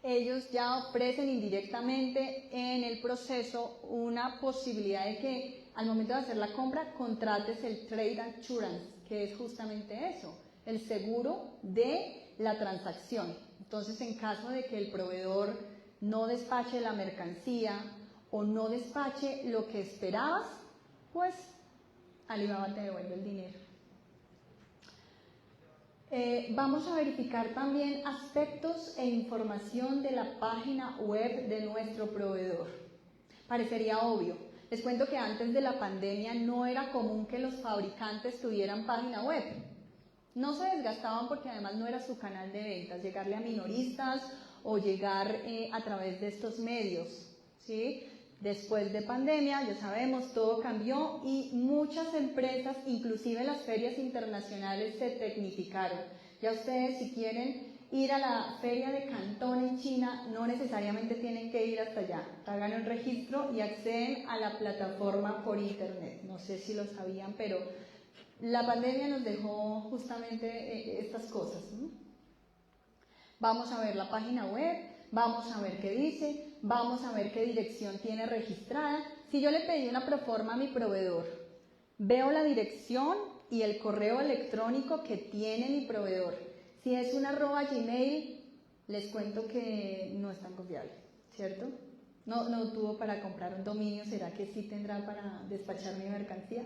Ellos ya ofrecen indirectamente en el proceso una posibilidad de que al momento de hacer la compra contrates el Trade Assurance, que es justamente eso, el seguro de la transacción. Entonces, en caso de que el proveedor no despache la mercancía o no despache lo que esperabas, pues Alibaba te devuelve el dinero. Vamos a verificar también aspectos e información de la página web de nuestro proveedor. Parecería obvio. Les cuento que antes de la pandemia no era común que los fabricantes tuvieran página web. No se desgastaban porque además no era su canal de ventas, llegarle a minoristas o llegar a través de estos medios, ¿sí? Después de pandemia, ya sabemos, todo cambió y muchas empresas, inclusive las ferias internacionales, se tecnificaron. Ya ustedes, si quieren ir a la feria de Cantón en China, no necesariamente tienen que ir hasta allá. Pagan un registro y acceden a la plataforma por internet. No sé si lo sabían, pero la pandemia nos dejó justamente estas cosas, ¿no? Vamos a ver la página web, vamos a ver qué dice, vamos a ver qué dirección tiene registrada. Si yo le pedí una proforma a mi proveedor, veo la dirección y el correo electrónico que tiene mi proveedor. Si es un @gmail, les cuento que no es tan confiable, ¿cierto? No tuvo para comprar un dominio, ¿será que sí tendrá para despachar mi mercancía?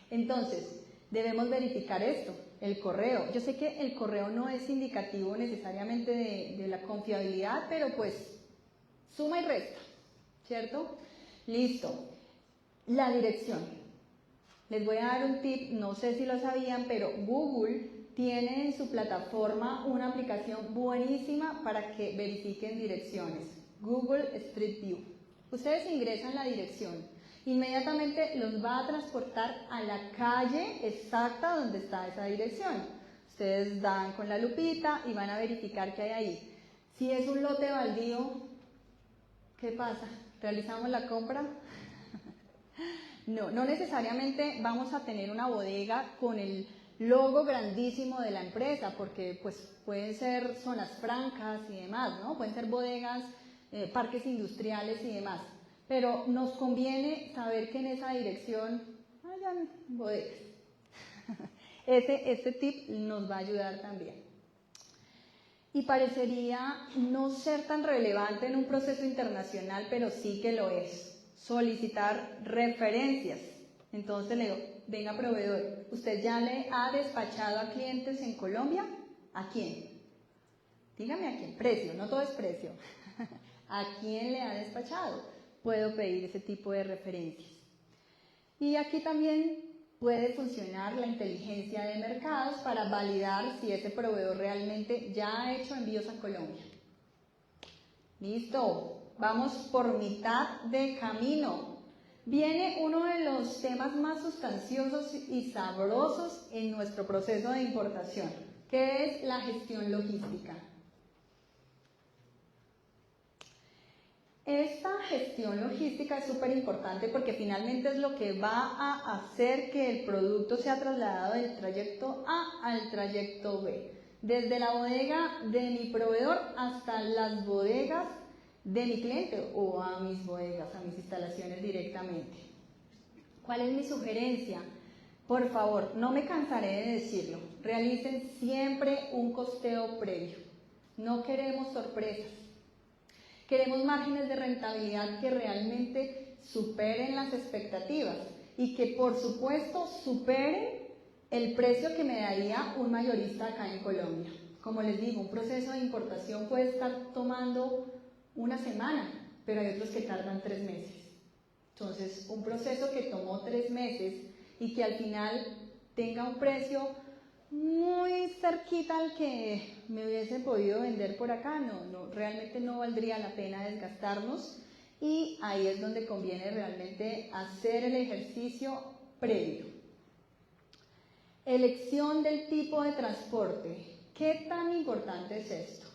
Entonces, debemos verificar esto, el correo. Yo sé que el correo no es indicativo necesariamente de la confiabilidad, pero pues suma y resta, ¿cierto? Listo. La dirección. Les voy a dar un tip, no sé si lo sabían, pero Google tiene en su plataforma una aplicación buenísima para que verifiquen direcciones. Google Street View. Ustedes ingresan la dirección, inmediatamente los va a transportar a la calle exacta donde está esa dirección. Ustedes dan con la lupita y van a verificar qué hay ahí. Si es un lote baldío, ¿qué pasa? ¿Realizamos la compra? No necesariamente vamos a tener una bodega con el logo grandísimo de la empresa, porque pues pueden ser zonas francas y demás, ¿no? Pueden ser bodegas, parques industriales y demás. Pero nos conviene saber que en esa dirección hayan bodegas. Este tip nos va a ayudar también. Y parecería no ser tan relevante en un proceso internacional, pero sí que lo es. Solicitar referencias. Entonces le digo, venga proveedor, ¿usted ya le ha despachado a clientes en Colombia? ¿A quién? Dígame a quién. Precio, no todo es precio. ¿A quién le ha despachado? Puedo pedir ese tipo de referencias. Y aquí también puede funcionar la inteligencia de mercados para validar si ese proveedor realmente ya ha hecho envíos a Colombia. Listo. Vamos por mitad de camino. Viene uno de los temas más sustanciosos y sabrosos en nuestro proceso de importación, que es la gestión logística. Esta gestión logística es súper importante porque finalmente es lo que va a hacer que el producto sea trasladado del trayecto A al trayecto B, desde la bodega de mi proveedor hasta las bodegas de mi cliente o a mis bodegas, a mis instalaciones directamente. ¿Cuál es mi sugerencia? Por favor, no me cansaré de decirlo, realicen siempre un costeo previo. No queremos sorpresas. Queremos márgenes de rentabilidad que realmente superen las expectativas y que por supuesto superen el precio que me daría un mayorista acá en Colombia. Como les digo, un proceso de importación puede estar tomando una semana, pero hay otros que tardan 3 meses. Entonces, un proceso que tomó 3 meses y que al final tenga un precio muy cerquita al que me hubiese podido vender por acá, realmente no valdría la pena desgastarnos, y ahí es donde conviene realmente hacer el ejercicio previo. Elección del tipo de transporte. ¿Qué tan importante es esto?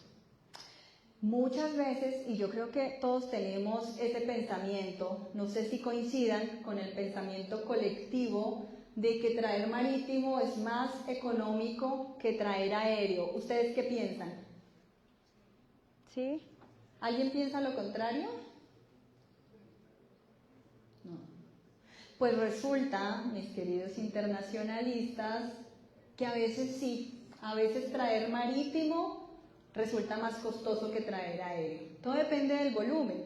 Muchas veces, y yo creo que todos tenemos ese pensamiento, no sé si coincidan con el pensamiento colectivo de que traer marítimo es más económico que traer aéreo. ¿Ustedes qué piensan? ¿Sí? ¿Alguien piensa lo contrario? No. Pues resulta, mis queridos internacionalistas, que a veces sí, a veces traer marítimo resulta más costoso que traer aéreo. Todo depende del volumen.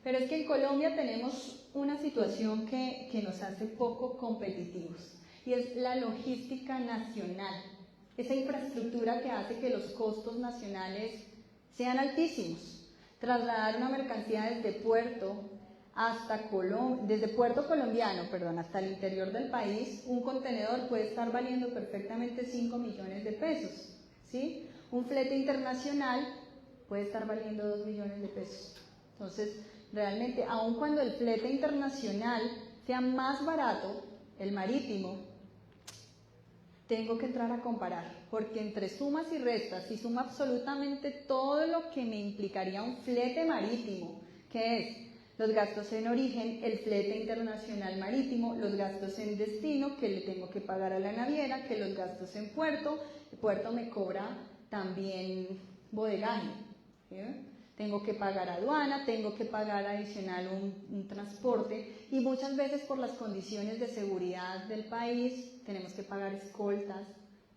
Pero es que en Colombia tenemos una situación que nos hace poco competitivos, y es la logística nacional, esa infraestructura que hace que los costos nacionales sean altísimos. Trasladar una mercancía desde puerto colombiano, hasta el interior del país, un contenedor puede estar valiendo perfectamente 5 millones de pesos, ¿sí? Un flete internacional puede estar valiendo 2 millones de pesos. Entonces, realmente, aun cuando el flete internacional sea más barato, el marítimo, tengo que entrar a comparar, porque entre sumas y restas, si suma absolutamente todo lo que me implicaría un flete marítimo, que es los gastos en origen, el flete internacional marítimo, los gastos en destino que le tengo que pagar a la naviera, que los gastos en puerto, el puerto me cobra también bodegaje, ¿sí? Tengo que pagar aduana, tengo que pagar adicional un transporte, y muchas veces por las condiciones de seguridad del país tenemos que pagar escoltas,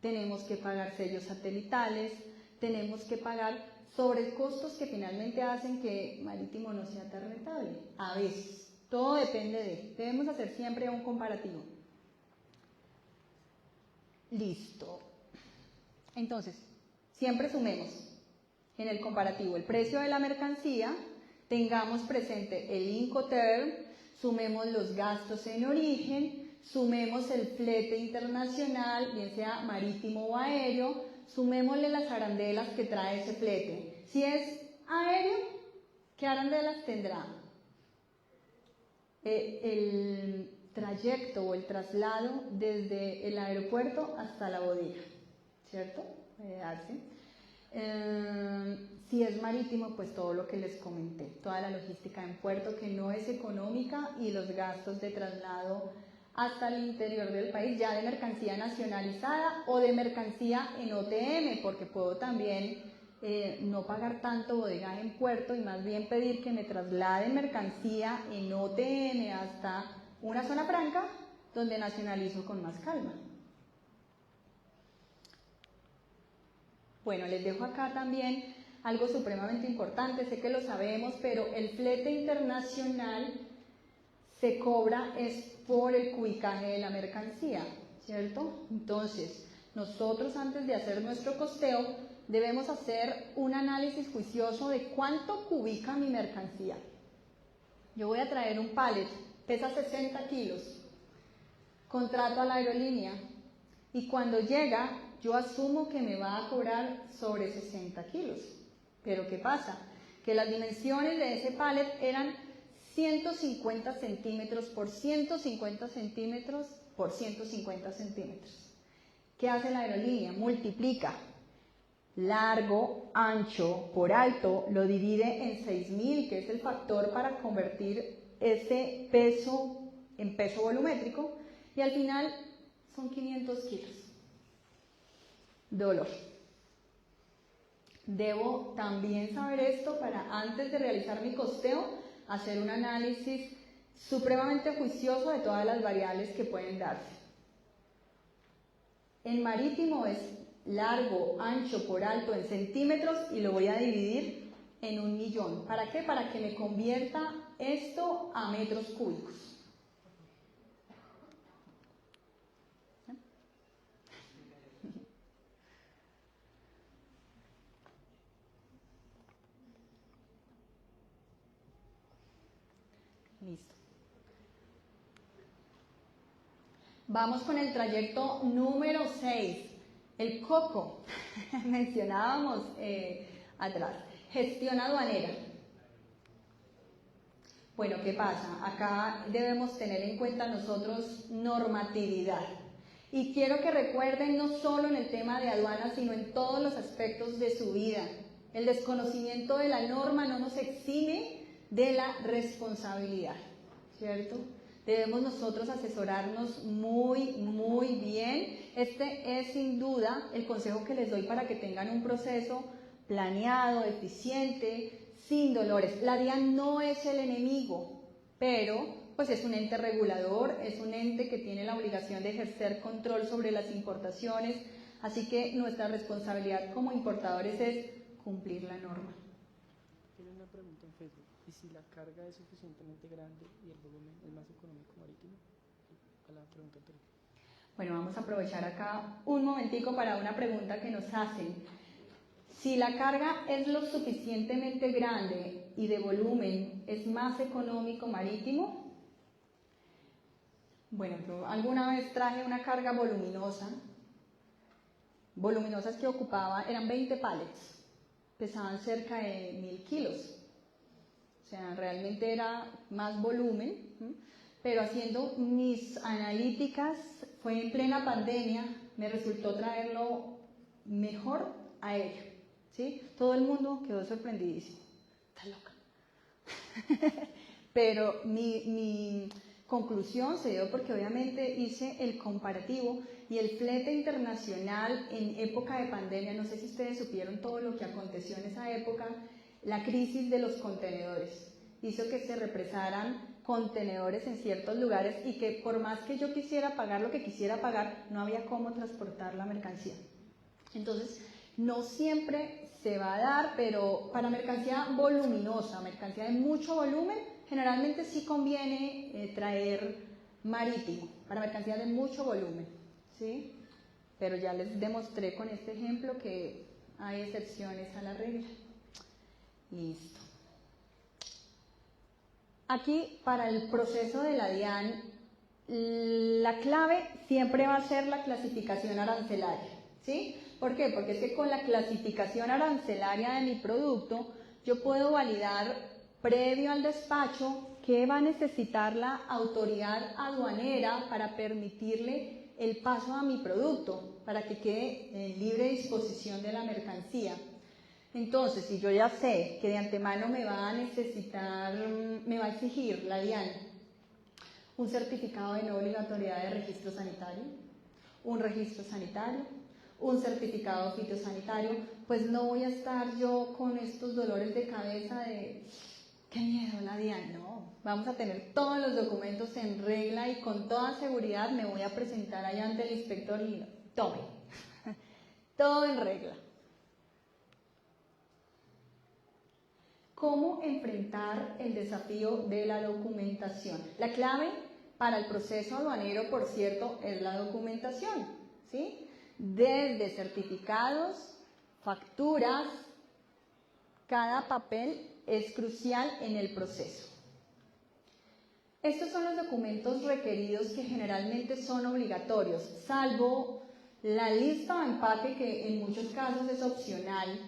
tenemos que pagar sellos satelitales, tenemos que pagar sobrecostos que finalmente hacen que marítimo no sea tan rentable. A veces, todo depende debemos hacer siempre un comparativo. Listo. Entonces, siempre sumemos en el comparativo el precio de la mercancía, tengamos presente el Incoterm, sumemos los gastos en origen, sumemos el flete internacional, bien sea marítimo o aéreo, sumémosle las arandelas que trae ese flete. Si es aéreo, ¿qué arandelas tendrá? El trayecto o el traslado desde el aeropuerto hasta la bodega, ¿cierto? Puede darse. Si es marítimo, pues todo lo que les comenté, toda la logística en puerto que no es económica, y los gastos de traslado hasta el interior del país, ya de mercancía nacionalizada o de mercancía en OTM, porque puedo también no pagar tanto bodegaje en puerto y más bien pedir que me trasladen mercancía en OTM hasta una zona franca donde nacionalizo con más calma. Bueno, les dejo acá también algo supremamente importante, sé que lo sabemos, pero el flete internacional se cobra es por el cubicaje de la mercancía, ¿cierto? Entonces, nosotros antes de hacer nuestro costeo debemos hacer un análisis juicioso de cuánto cubica mi mercancía. Yo voy a traer un pallet, pesa 60 kilos, contrato a la aerolínea, y cuando llega yo asumo que me va a cobrar sobre 60 kilos. Pero ¿qué pasa? Que las dimensiones de ese pallet eran 150 centímetros por 150 centímetros por 150 centímetros. ¿Qué hace la aerolínea? Multiplica largo, ancho por alto, lo divide en 6.000, que es el factor para convertir ese peso en peso volumétrico, y al final son 500 kilos. Dolor. Debo también saber esto para, antes de realizar mi costeo, hacer un análisis supremamente juicioso de todas las variables que pueden darse. En marítimo es largo, ancho, por alto en centímetros y lo voy a dividir en 1.000.000. ¿Para qué? Para que me convierta esto a metros cúbicos. Listo. Vamos con el trayecto número 6, el coco. Mencionábamos atrás. Gestión aduanera. Bueno, ¿qué pasa? Acá debemos tener en cuenta nosotros normatividad. Y quiero que recuerden no solo en el tema de aduanas, sino en todos los aspectos de su vida. El desconocimiento de la norma no nos exime de la responsabilidad, ¿cierto? Debemos nosotros asesorarnos muy bien. Este es sin duda el consejo que les doy para que tengan un proceso planeado, eficiente, sin dolores. La DIAN no es el enemigo, pero pues es un ente regulador, es un ente que tiene la obligación de ejercer control sobre las importaciones, así que nuestra responsabilidad como importadores es cumplir la norma. Tiene una pregunta en Facebook. ¿Y si la carga es suficientemente grande y el volumen es más económico marítimo? A la pregunta anterior. Bueno, vamos a aprovechar acá un momentico para una pregunta que nos hacen. Si la carga es lo suficientemente grande y de volumen es más económico marítimo, bueno, yo alguna vez traje una carga voluminosas que ocupaba, eran 20 pallets, pesaban cerca de 1.000 kilos. O sea, realmente era más volumen, pero haciendo mis analíticas, fue en plena pandemia, me resultó traerlo mejor a ella, ¿sí? Todo el mundo quedó sorprendidísimo. Está loca. Pero mi conclusión se dio porque obviamente hice el comparativo y el flete internacional en época de pandemia, no sé si ustedes supieron todo lo que aconteció en esa época. La crisis de los contenedores hizo que se represaran contenedores en ciertos lugares y que por más que yo quisiera pagar lo que quisiera pagar, no había cómo transportar la mercancía. Entonces, no siempre se va a dar, pero para mercancía voluminosa, mercancía de mucho volumen, generalmente sí conviene traer marítimo, para mercancía de mucho volumen, ¿sí? Pero ya les demostré con este ejemplo que hay excepciones a la regla. Listo. Aquí, para el proceso de la DIAN, la clave siempre va a ser la clasificación arancelaria, ¿sí? ¿Por qué? Porque es que con la clasificación arancelaria de mi producto, yo puedo validar previo al despacho qué va a necesitar la autoridad aduanera para permitirle el paso a mi producto, para que quede en libre disposición de la mercancía. Entonces, si yo ya sé que de antemano me va a exigir la DIAN un certificado de no obligatoriedad de registro sanitario, un registro sanitario, un certificado fitosanitario, pues no voy a estar yo con estos dolores de cabeza de qué miedo la DIAN. No, vamos a tener todos los documentos en regla y con toda seguridad me voy a presentar allá ante el inspector y tome, todo en regla. ¿Cómo enfrentar el desafío de la documentación? La clave para el proceso aduanero, por cierto, es la documentación, ¿sí? Desde certificados, facturas, cada papel es crucial en el proceso. Estos son los documentos requeridos que generalmente son obligatorios, salvo la lista de empaque que en muchos casos es opcional.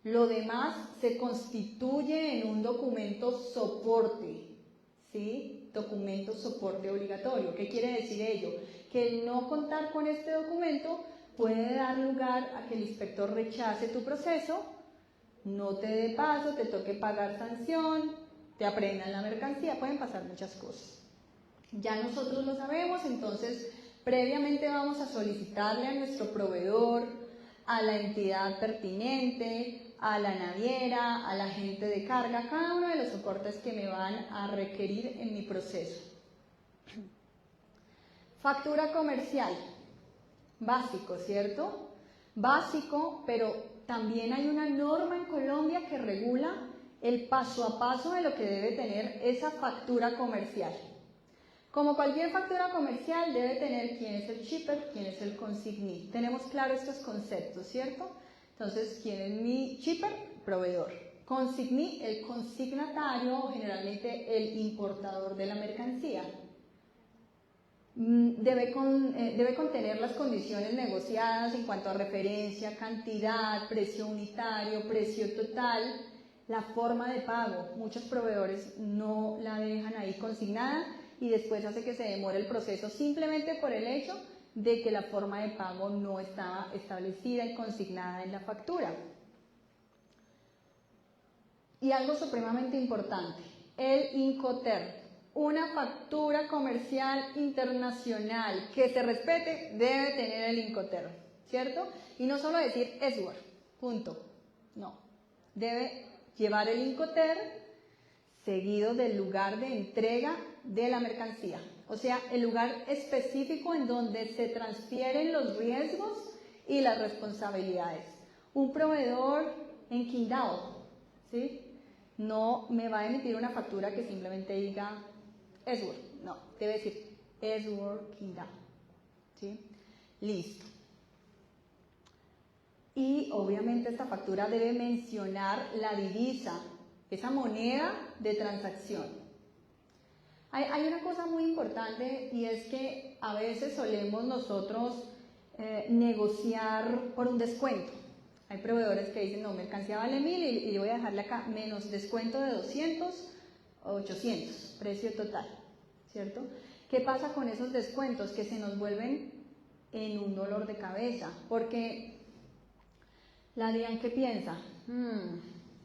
Lo demás se constituye en un documento soporte, ¿sí? Documento soporte obligatorio. ¿Qué quiere decir ello? Que el no contar con este documento puede dar lugar a que el inspector rechace tu proceso, no te dé paso, te toque pagar sanción, te aprehendan la mercancía, pueden pasar muchas cosas. Ya nosotros lo sabemos, entonces previamente vamos a solicitarle a nuestro proveedor, a la entidad pertinente, a la naviera, a la agente de carga, cada uno de los soportes que me van a requerir en mi proceso. Factura comercial. básico, ¿cierto? Básico, pero también hay una norma en Colombia que regula el paso a paso de lo que debe tener esa factura comercial. Como cualquier factura comercial debe tener quién es el shipper, quién es el consignee. Tenemos claro estos conceptos, ¿cierto? Entonces, ¿quién es mi shipper? Proveedor. Consignee, el consignatario, generalmente el importador de la mercancía. Debe contener las condiciones negociadas en cuanto a referencia, cantidad, precio unitario, precio total, la forma de pago. Muchos proveedores no la dejan ahí consignada y después hace que se demore el proceso simplemente por el hecho de que la forma de pago no estaba establecida y consignada en la factura. Y algo supremamente importante, el Incoterm. Una factura comercial internacional que se respete debe tener el Incoterm, ¿cierto? Y no solo decir Eswar, punto. No, debe llevar el Incoterm seguido del lugar de entrega de la mercancía. O sea, el lugar específico en donde se transfieren los riesgos y las responsabilidades. Un proveedor en Quindao, ¿sí? No me va a emitir una factura que simplemente diga Eswar, no, debe decir Eswar Quindao, ¿sí? Listo. Y obviamente esta factura debe mencionar la divisa, esa moneda de transacción. Hay una cosa muy importante y es que a veces solemos nosotros negociar por un descuento. Hay proveedores que dicen, no, mercancía vale 1000 y yo voy a dejarle acá menos descuento de 200 o 800, precio total, ¿cierto? ¿Qué pasa con esos descuentos? Que se nos vuelven en un dolor de cabeza, porque la DIAN, ¿qué piensa?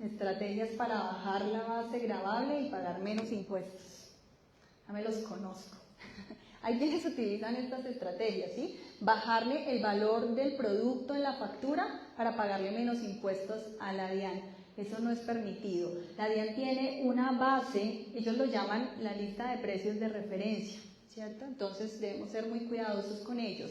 Estrategias para bajar la base gravable y pagar menos impuestos. Ya me los conozco. Hay quienes utilizan estas estrategias, ¿sí? Bajarle el valor del producto en la factura para pagarle menos impuestos a la DIAN. Eso no es permitido. La DIAN tiene una base, ellos lo llaman la lista de precios de referencia, ¿cierto? Entonces debemos ser muy cuidadosos con ellos.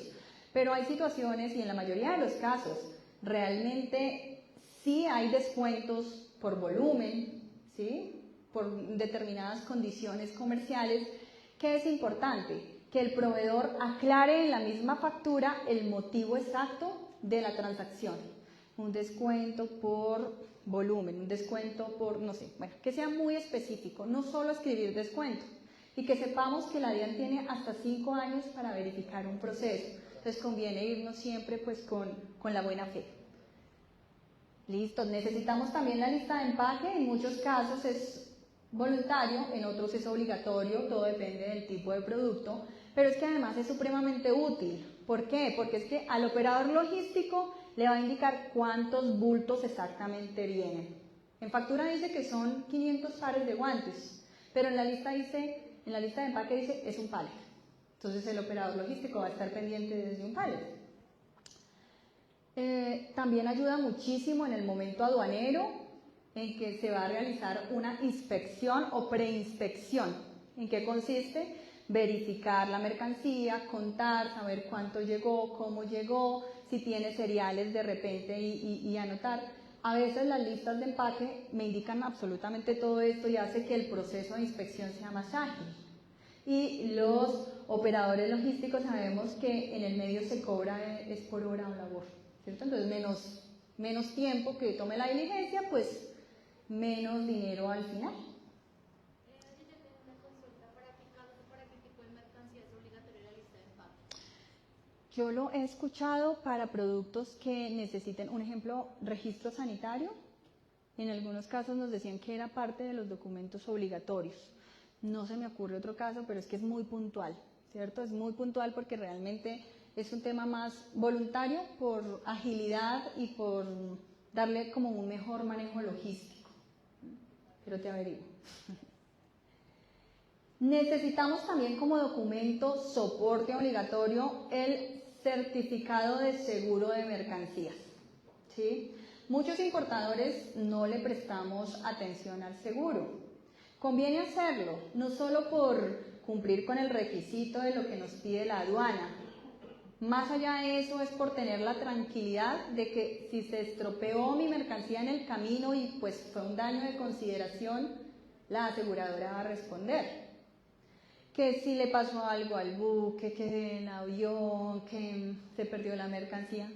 Pero hay situaciones, y en la mayoría de los casos, realmente sí hay descuentos por volumen, ¿sí? Por determinadas condiciones comerciales. ¿Qué es importante? Que el proveedor aclare en la misma factura el motivo exacto de la transacción. Un descuento por volumen, un descuento por, no sé, bueno, que sea muy específico, no solo escribir descuento. Y que sepamos que la DIAN tiene hasta 5 años para verificar un proceso. Entonces conviene irnos siempre pues con la buena fe. Listo, necesitamos también la lista de empaque, en muchos casos es voluntario, en otros es obligatorio, todo depende del tipo de producto, pero es que además es supremamente útil. ¿Por qué? Porque es que al operador logístico le va a indicar cuántos bultos exactamente vienen. En factura dice que son 500 pares de guantes, pero en la lista de empaque dice es un pallet. Entonces el operador logístico va a estar pendiente desde un pallet. También ayuda muchísimo en el momento aduanero en que se va a realizar una inspección o preinspección. ¿En qué consiste? Verificar la mercancía, contar, saber cuánto llegó, cómo llegó, si tiene cereales de repente y anotar. A veces las listas de empaque me indican absolutamente todo esto y hace que el proceso de inspección sea más ágil. Y los operadores logísticos sabemos que en el medio se cobra es por hora o labor, ¿cierto? Entonces menos tiempo que tome la diligencia, pues menos dinero al final. Yo tengo una consulta para qué tipo de mercancía es obligatoria la lista de empaque. Yo lo he escuchado para productos que necesiten, un ejemplo, registro sanitario. En algunos casos nos decían que era parte de los documentos obligatorios. No se me ocurre otro caso, pero es que es muy puntual, ¿cierto? Es muy puntual porque realmente es un tema más voluntario por agilidad y por darle como un mejor manejo logístico. Pero te averiguo. Necesitamos también como documento soporte obligatorio el certificado de seguro de mercancías, ¿sí? Muchos importadores no le prestamos atención al seguro. Conviene hacerlo, no solo por cumplir con el requisito de lo que nos pide la aduana, Más allá de eso es por tener la tranquilidad de que si se estropeó mi mercancía en el camino y pues fue un daño de consideración, la aseguradora va a responder. Que si le pasó algo al buque, que en el avión, que se perdió la mercancía,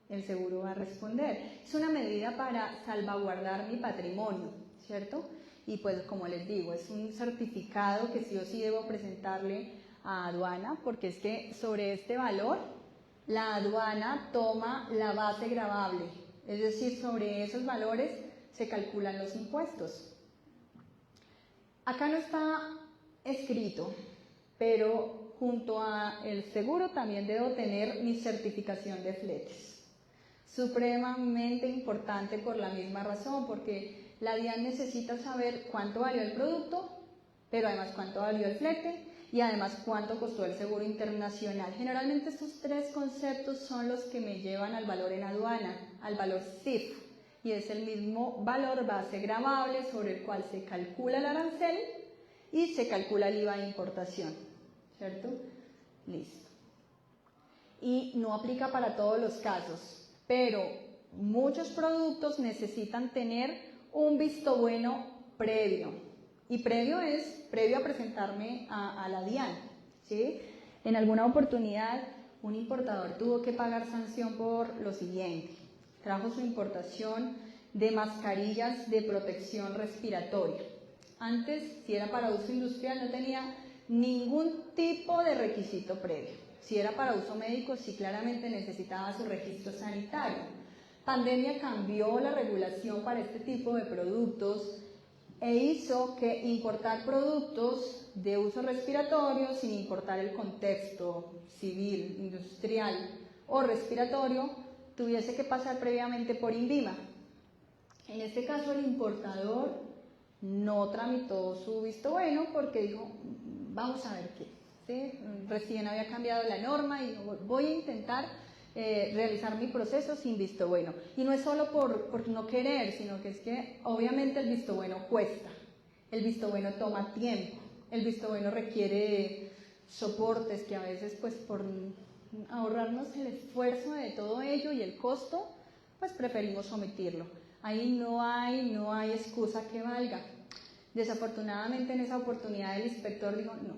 el seguro va a responder. Es una medida para salvaguardar mi patrimonio, ¿cierto? Y pues como les digo, es un certificado que sí o sí debo presentarle a aduana, porque es que sobre este valor la aduana toma la base gravable, es decir, sobre esos valores se calculan los impuestos. Acá no está escrito, pero junto a el seguro también debo tener mi certificación de fletes. Supremamente importante por la misma razón, porque la DIAN necesita saber cuánto valió el producto, pero además cuánto valió el flete y además cuánto costó el seguro internacional. Generalmente estos tres conceptos son los que me llevan al valor en aduana, al valor CIF, y es el mismo valor base gravable sobre el cual se calcula el arancel y se calcula el IVA de importación, ¿cierto? Listo. Y no aplica para todos los casos, pero muchos productos necesitan tener un visto bueno previo. Y previo es previo a presentarme a la DIAN, ¿sí? En alguna oportunidad un importador tuvo que pagar sanción por lo siguiente. Trajo su importación de mascarillas de protección respiratoria. Antes, si era para uso industrial, no tenía ningún tipo de requisito previo. Si era para uso médico, sí claramente necesitaba su registro sanitario. Pandemia cambió la regulación para este tipo de productos e hizo que importar productos de uso respiratorio, sin importar el contexto civil, industrial o respiratorio, tuviese que pasar previamente por INVIMA. En este caso, el importador no tramitó su visto bueno porque dijo, vamos a ver qué, ¿sí? Recién había cambiado la norma y voy a intentar realizar mi proceso sin visto bueno. Y no es solo por no querer, sino que es que obviamente el visto bueno cuesta, el visto bueno toma tiempo, el visto bueno requiere soportes que a veces pues por ahorrarnos el esfuerzo de todo ello y el costo, pues preferimos omitirlo. Ahí no hay excusa que valga. Desafortunadamente en esa oportunidad el inspector dijo, no,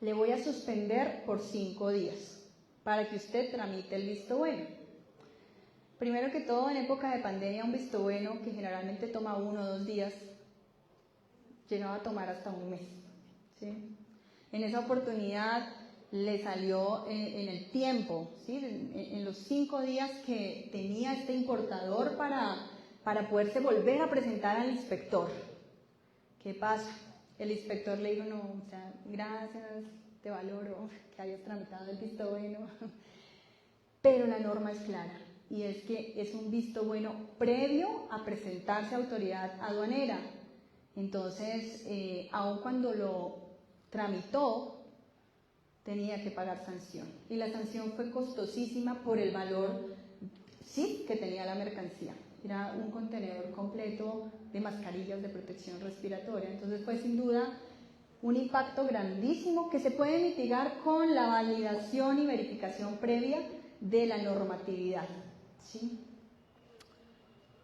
le voy a suspender por 5 días para que usted tramite el visto bueno. Primero que todo, en época de pandemia, un visto bueno que generalmente toma 1 o 2 días, llegaba a tomar hasta 1 mes, ¿sí? En esa oportunidad le salió en el tiempo, ¿sí? En los 5 días que tenía este importador para poderse volver a presentar al inspector. ¿Qué pasa? El inspector le dijo, no, o sea, gracias, te valoro que hayas tramitado el visto bueno, pero la norma es clara y es que es un visto bueno previo a presentarse a autoridad aduanera. Entonces, aun cuando lo tramitó, tenía que pagar sanción y la sanción fue costosísima por el valor, sí, que tenía la mercancía. Era un contenedor completo de mascarillas de protección respiratoria. Entonces fue sin duda un impacto grandísimo que se puede mitigar con la validación y verificación previa de la normatividad, ¿sí?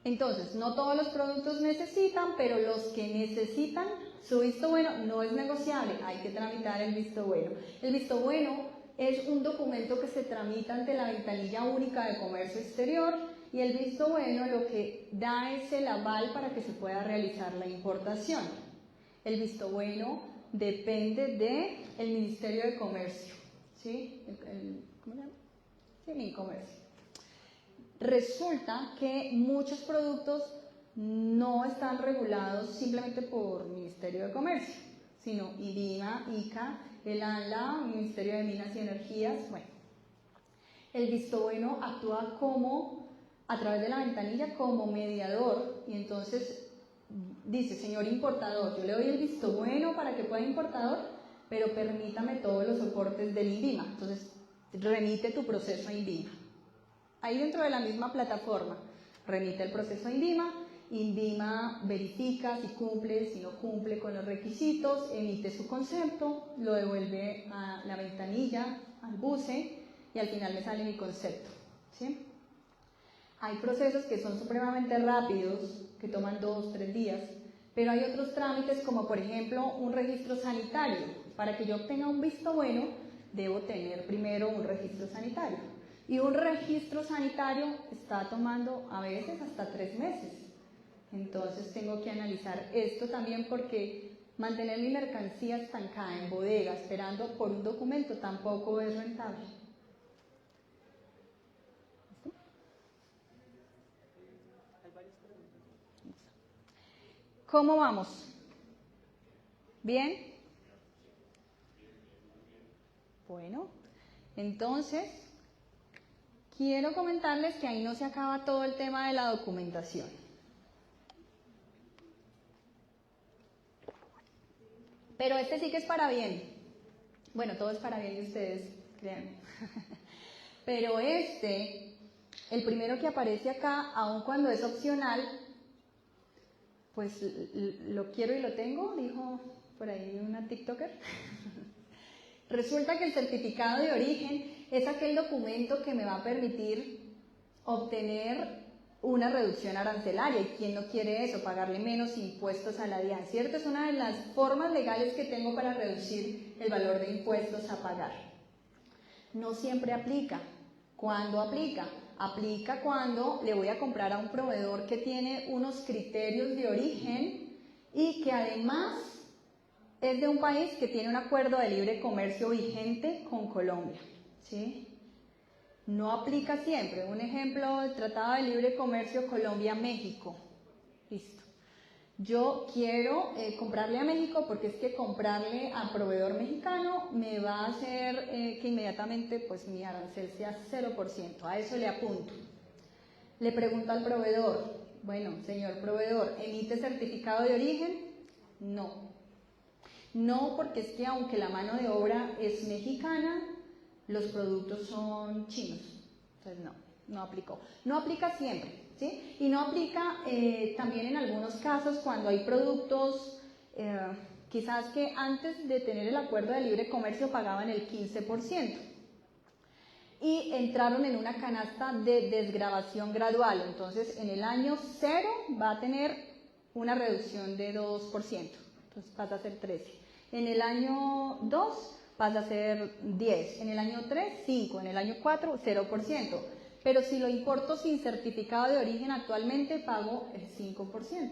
Entonces, no todos los productos necesitan, pero los que necesitan su visto bueno no es negociable, hay que tramitar el visto bueno. El visto bueno es un documento que se tramita ante la ventanilla única de comercio exterior y el visto bueno lo que da es el aval para que se pueda realizar la importación. El visto bueno depende del Ministerio de Comercio, ¿sí? ¿Cómo se llama? Sí, Mincomercio. Resulta que muchos productos no están regulados simplemente por Ministerio de Comercio, sino INVIMA, ICA, el ANLA, Ministerio de Minas y Energías. Bueno, el visto bueno actúa a través de la ventanilla como mediador y entonces dice, señor importador, yo le doy el visto bueno para que pueda importador, pero permítame todos los soportes del INVIMA. Entonces, remite tu proceso a INVIMA. Ahí dentro de la misma plataforma, remite el proceso a INVIMA, INVIMA verifica si cumple, si no cumple con los requisitos, emite su concepto, lo devuelve a la ventanilla, al BUCE, y al final me sale mi concepto, ¿sí? Hay procesos que son supremamente rápidos, que toman 2, 3 días, pero hay otros trámites como por ejemplo un registro sanitario. Para que yo obtenga un visto bueno, debo tener primero un registro sanitario. Y un registro sanitario está tomando a veces hasta 3 meses. Entonces tengo que analizar esto también porque mantener mi mercancía estancada en bodega esperando por un documento tampoco es rentable. ¿Cómo vamos? ¿Bien? Bueno, entonces quiero comentarles que ahí no se acaba todo el tema de la documentación. Pero este sí que es para bien. Bueno, todo es para bien de ustedes, créanme. Pero el primero que aparece acá, aun cuando es opcional, pues lo quiero y lo tengo, dijo por ahí una TikToker. Resulta que el certificado de origen es aquel documento que me va a permitir obtener una reducción arancelaria. ¿Y quién no quiere eso? Pagarle menos impuestos a la DIAN, ¿cierto? Es una de las formas legales que tengo para reducir el valor de impuestos a pagar. No siempre aplica. ¿Cuándo aplica? Aplica cuando le voy a comprar a un proveedor que tiene unos criterios de origen y que además es de un país que tiene un acuerdo de libre comercio vigente con Colombia, ¿sí? No aplica siempre. Un ejemplo, el Tratado de Libre Comercio Colombia-México. Listo. Yo quiero comprarle a México porque es que comprarle a proveedor mexicano me va a hacer que inmediatamente pues mi arancel sea 0%. A eso le apunto. Le pregunto al proveedor, bueno, señor proveedor, ¿emite certificado de origen? No. No, porque es que aunque la mano de obra es mexicana, los productos son chinos. Entonces no aplicó. No aplica siempre, ¿sí? Y no aplica también en algunos casos cuando hay productos, quizás que antes de tener el acuerdo de libre comercio pagaban el 15%. Y entraron en una canasta de desgravación gradual. Entonces, en el año 0 va a tener una reducción de 2%. Entonces pasa a ser 13. En el año 2 pasa a ser 10, en el año 3, 5, en el año 4, 0%. Pero si lo importo sin certificado de origen actualmente pago el 5%.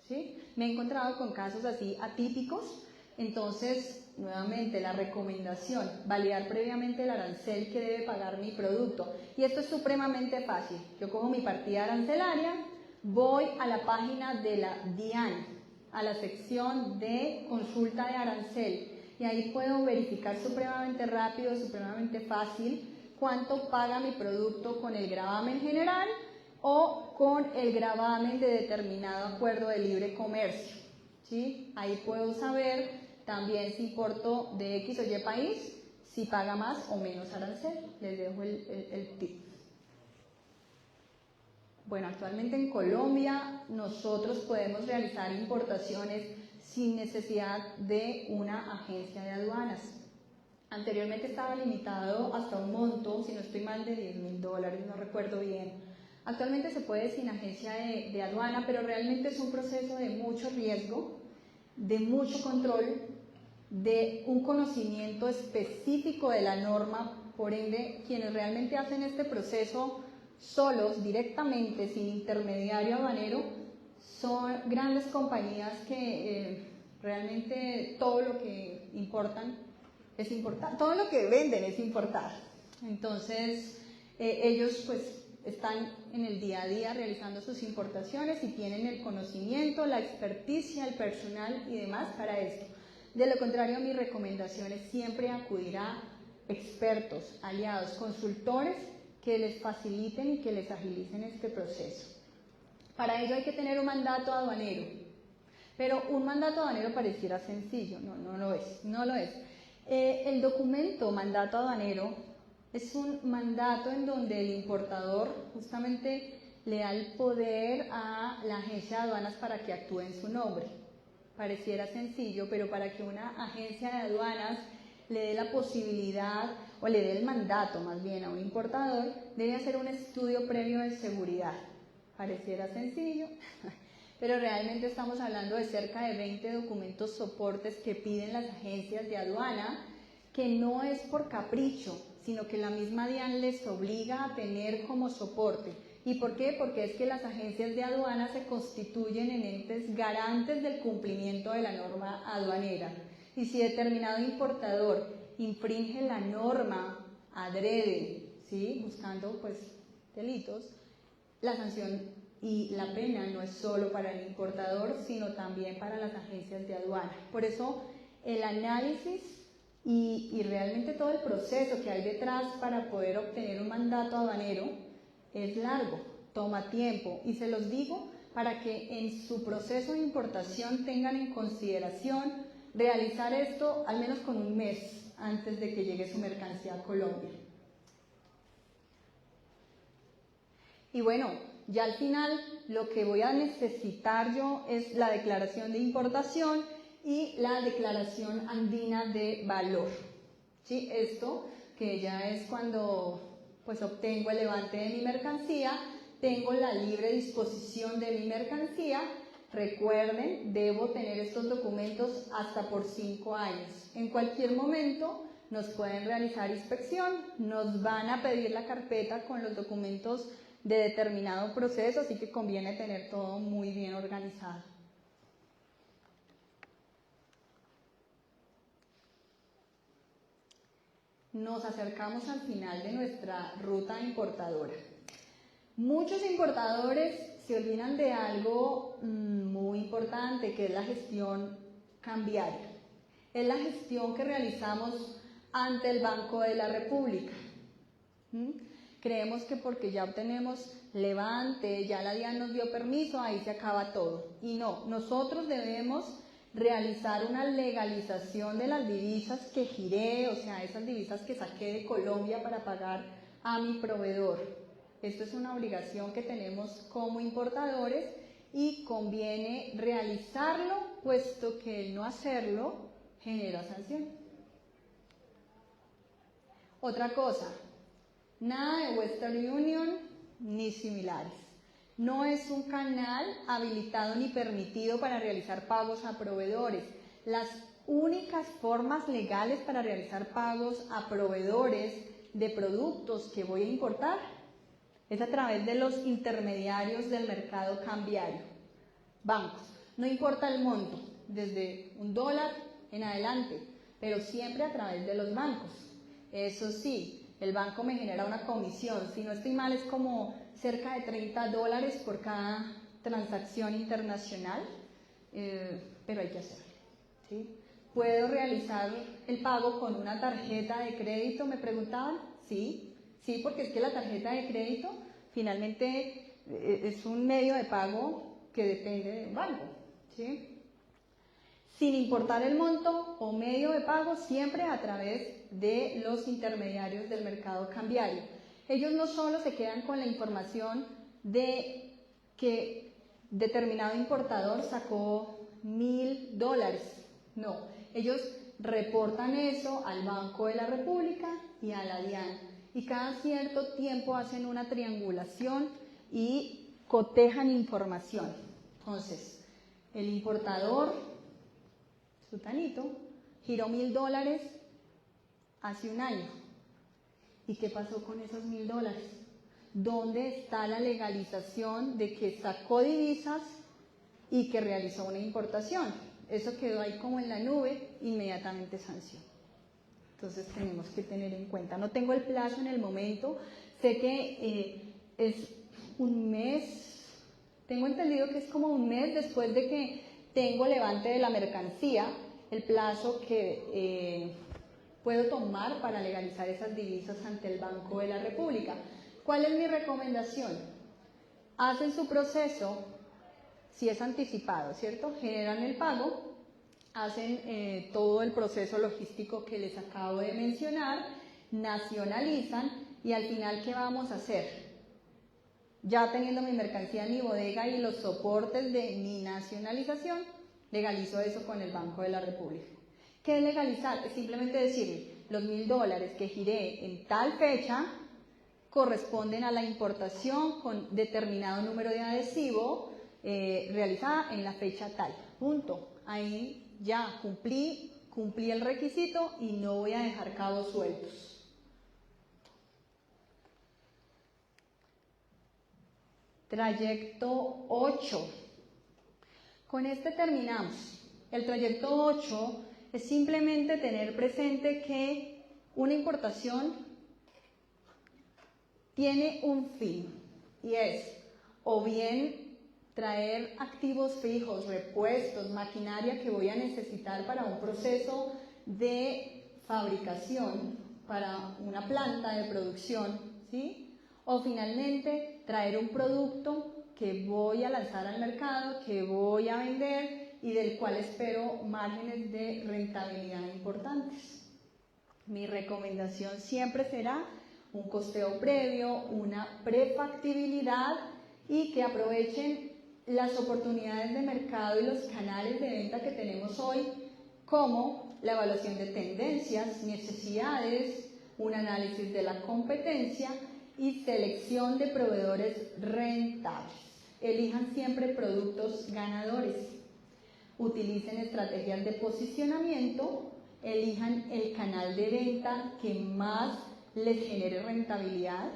¿Sí? Me he encontrado con casos así atípicos, entonces nuevamente la recomendación, validar previamente el arancel que debe pagar mi producto. Y esto es supremamente fácil. Yo cojo mi partida arancelaria, voy a la página de la DIAN, a la sección de consulta de arancel. Y ahí puedo verificar supremamente rápido, supremamente fácil, cuánto paga mi producto con el gravamen general o con el gravamen de determinado acuerdo de libre comercio. ¿Sí? Ahí puedo saber también si importo de X o Y país, si paga más o menos arancel. Les dejo el tip. Bueno, actualmente en Colombia nosotros podemos realizar importaciones sin necesidad de una agencia de aduanas. Anteriormente estaba limitado hasta un monto, si no estoy mal, de $10,000, no recuerdo bien. Actualmente se puede sin agencia de aduana, pero realmente es un proceso de mucho riesgo, de mucho control, de un conocimiento específico de la norma. Por ende, quienes realmente hacen este proceso solos, directamente, sin intermediario aduanero, son grandes compañías que realmente todo lo que importan es importar, todo lo que venden es importar. Entonces, ellos pues están en el día a día realizando sus importaciones y tienen el conocimiento, la experticia, el personal y demás para esto. De lo contrario, mi recomendación es siempre acudir a expertos, aliados, consultores que les faciliten y que les agilicen este proceso. Para ello hay que tener un mandato aduanero, pero un mandato aduanero pareciera sencillo, no lo es. El documento mandato aduanero es un mandato en donde el importador justamente le da el poder a la agencia de aduanas para que actúe en su nombre. Pareciera sencillo, pero para que una agencia de aduanas le dé la posibilidad o le dé el mandato más bien a un importador, debe hacer un estudio previo de seguridad. Pareciera sencillo, pero realmente estamos hablando de cerca de 20 documentos soportes que piden las agencias de aduana, que no es por capricho, sino que la misma DIAN les obliga a tener como soporte. ¿Y por qué? Porque es que las agencias de aduana se constituyen en entes garantes del cumplimiento de la norma aduanera. Y si determinado importador infringe la norma adrede, ¿sí?, buscando pues delitos, la sanción y la pena no es solo para el importador, sino también para las agencias de aduana. Por eso el análisis y realmente todo el proceso que hay detrás para poder obtener un mandato aduanero es largo, toma tiempo, y se los digo para que en su proceso de importación tengan en consideración realizar esto al menos con un mes antes de que llegue su mercancía a Colombia. Y bueno, ya al final lo que voy a necesitar yo es la declaración de importación y la declaración andina de valor. ¿Sí? Esto que ya es cuando pues obtengo el levante de mi mercancía, tengo la libre disposición de mi mercancía. Recuerden, debo tener estos documentos hasta por 5 años. En cualquier momento nos pueden realizar inspección, nos van a pedir la carpeta con los documentos de determinado proceso, así que conviene tener todo muy bien organizado. Nos acercamos al final de nuestra ruta importadora. Muchos importadores se olvidan de algo muy importante, que es la gestión cambiaria. Es la gestión que realizamos ante el Banco de la República. Creemos que porque ya obtenemos levante, ya la DIAN nos dio permiso, ahí se acaba todo. Y no, nosotros debemos realizar una legalización de las divisas que giré, o sea, esas divisas que saqué de Colombia para pagar a mi proveedor. Esto es una obligación que tenemos como importadores y conviene realizarlo, puesto que el no hacerlo genera sanción. Otra cosa, nada de Western Union ni similares. No es un canal habilitado ni permitido para realizar pagos a proveedores. Las únicas formas legales para realizar pagos a proveedores de productos que voy a importar es a través de los intermediarios del mercado cambiario. Bancos, no importa el monto, desde $1 en adelante, pero siempre a través de los bancos. Eso sí, el banco me genera una comisión, si no estoy mal es como cerca de $30 por cada transacción internacional, pero hay que hacerlo, ¿sí? ¿Puedo realizar el pago con una tarjeta de crédito? Me preguntaban. Sí, porque es que la tarjeta de crédito finalmente es un medio de pago que depende del banco, ¿sí? Sin importar el monto o medio de pago, siempre a través de los intermediarios del mercado cambiario. Ellos no solo se quedan con la información de que determinado importador sacó $1.000, no, ellos reportan eso al Banco de la República y a la DIAN, y cada cierto tiempo hacen una triangulación y cotejan información. Entonces, el importador, sutanito, giró $1.000 hace un año. ¿Y qué pasó con esos $1.000? ¿Dónde está la legalización de que sacó divisas y que realizó una importación? Eso quedó ahí como en la nube, inmediatamente sanción. Entonces tenemos que tener en cuenta. No tengo el plazo en el momento, sé que es un mes, tengo entendido que es como un mes después de que tengo levante de la mercancía, el plazo que puedo tomar para legalizar esas divisas ante el Banco de la República. ¿Cuál es mi recomendación? Hacen su proceso, si es anticipado, ¿cierto? Generan el pago, hacen todo el proceso logístico que les acabo de mencionar, nacionalizan y al final, ¿qué vamos a hacer? Ya teniendo mi mercancía en mi bodega y los soportes de mi nacionalización, legalizo eso con el Banco de la República. ¿Qué es legalizar? Es simplemente decirle, los $1.000 que giré en tal fecha corresponden a la importación con determinado número de adhesivo realizada en la fecha tal. Punto. Ahí ya cumplí el requisito y no voy a dejar cabos sueltos. Trayecto 8. Con este terminamos. El trayecto 8 es simplemente tener presente que una importación tiene un fin y es o bien traer activos fijos, repuestos, maquinaria que voy a necesitar para un proceso de fabricación, para una planta de producción, ¿sí? O finalmente traer un producto que voy a lanzar al mercado, que voy a vender y del cual espero márgenes de rentabilidad importantes. Mi recomendación siempre será un costeo previo, una prefactibilidad y que aprovechen las oportunidades de mercado y los canales de venta que tenemos hoy, como la evaluación de tendencias, necesidades, un análisis de la competencia y selección de proveedores rentables. Elijan siempre productos ganadores. Utilicen estrategias de posicionamiento, elijan el canal de venta que más les genere rentabilidad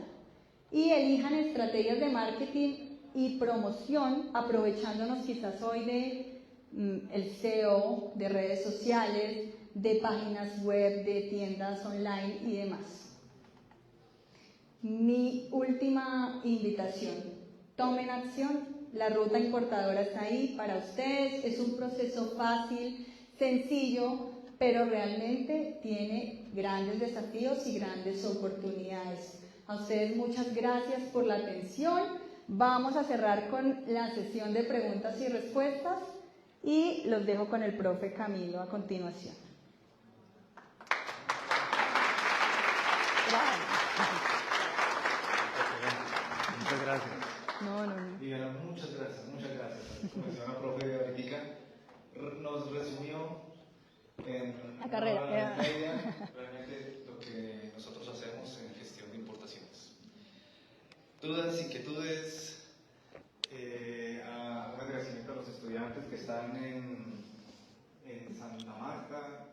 y elijan estrategias de marketing y promoción aprovechándonos quizás hoy de el SEO, de redes sociales, de páginas web, de tiendas online y demás. Mi última invitación, tomen acción, la ruta importadora está ahí para ustedes, es un proceso fácil, sencillo, pero realmente tiene grandes desafíos y grandes oportunidades. A ustedes muchas gracias por la atención. Vamos a cerrar con la sesión de preguntas y respuestas y los dejo con el profe Camilo a continuación. Muchas gracias. No. Viviana, muchas gracias. Como decía la profe ahorita, nos resumió en la carrera. Una hora y media, realmente lo que nosotros hacemos en gestión de importaciones. Dudas, inquietudes, un agradecimiento a los estudiantes que están en Santa Marta,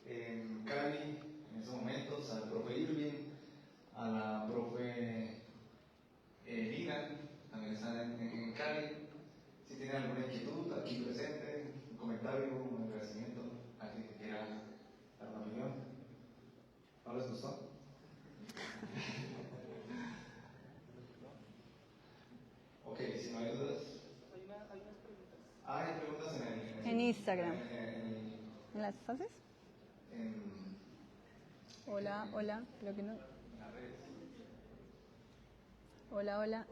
en Cali, en estos momentos, al profe Irving, a la profe Lina, también están en Cali. Si tienen alguna inquietud, aquí presente, un comentario, un agradecimiento, alguien que quiera dar una opinión. ¿No les gustó? Ok, si no hay dudas. Hay unas preguntas. Hay preguntas En Instagram. ¿En las fases? Hola, creo que no. En las redes. Hola. Hola.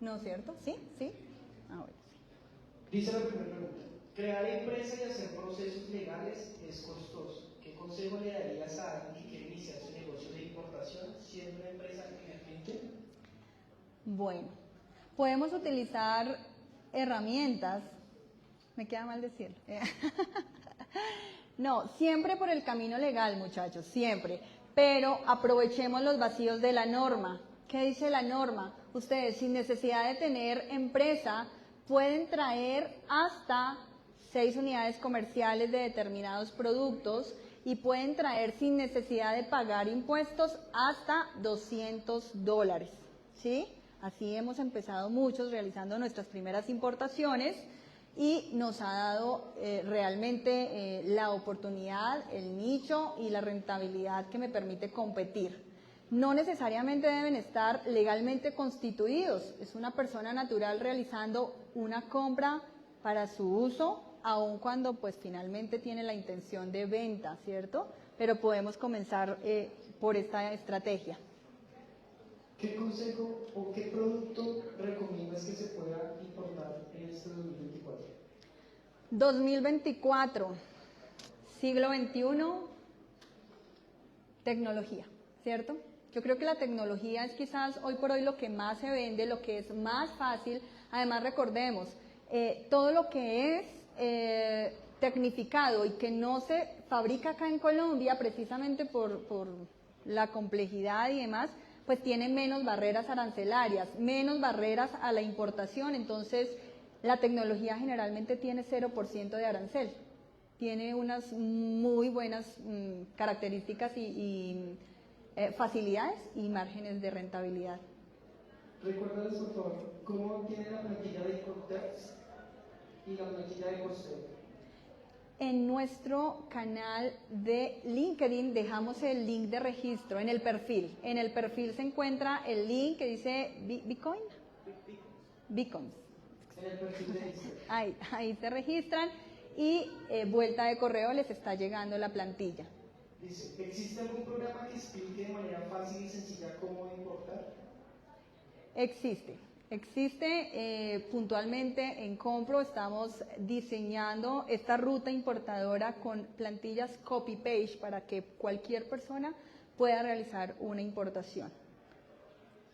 No, ¿cierto? ¿Sí? Ah, bueno, sí. Dice la primera pregunta. Crear empresa y hacer procesos legales es costoso. ¿Qué consejo le darías a alguien que quiere iniciar su negocio de importación siendo una empresa emergente? Bueno, podemos utilizar herramientas. Me queda mal decirlo. No, siempre por el camino legal, muchachos, siempre. Pero aprovechemos los vacíos de la norma. ¿Qué dice la norma? Ustedes, sin necesidad de tener empresa, pueden traer hasta 6 unidades comerciales de determinados productos y pueden traer sin necesidad de pagar impuestos hasta $200, ¿sí? Así hemos empezado muchos realizando nuestras primeras importaciones y nos ha dado realmente la oportunidad, el nicho y la rentabilidad que me permite competir. No necesariamente deben estar legalmente constituidos, es una persona natural realizando una compra para su uso, aun cuando pues finalmente tiene la intención de venta, ¿cierto? Pero podemos comenzar por esta estrategia. ¿Qué consejo o qué producto recomiendas que se pueda importar en este 2024? 2024, siglo XXI, tecnología, ¿cierto? Yo creo que la tecnología es quizás hoy por hoy lo que más se vende, lo que es más fácil. Además, recordemos, todo lo que es tecnificado y que no se fabrica acá en Colombia precisamente por la complejidad y demás, pues tiene menos barreras arancelarias, menos barreras a la importación. Entonces la tecnología generalmente tiene 0% de arancel, tiene unas muy buenas características y facilidades y márgenes de rentabilidad. Recuérdanos, por favor, cómo tiene la plantilla de Cortex y la plantilla de Costeo. En nuestro canal de LinkedIn dejamos el link de registro en el perfil. En el perfil se encuentra el link que dice Bitcoin. Bitcoins. En el perfil de Instagram. Ahí se registran y vuelta de correo les está llegando la plantilla. Dice, ¿existe algún programa que explique de manera fácil y sencilla cómo importar? Existe puntualmente en Compro estamos diseñando esta ruta importadora con plantillas copy-page para que cualquier persona pueda realizar una importación.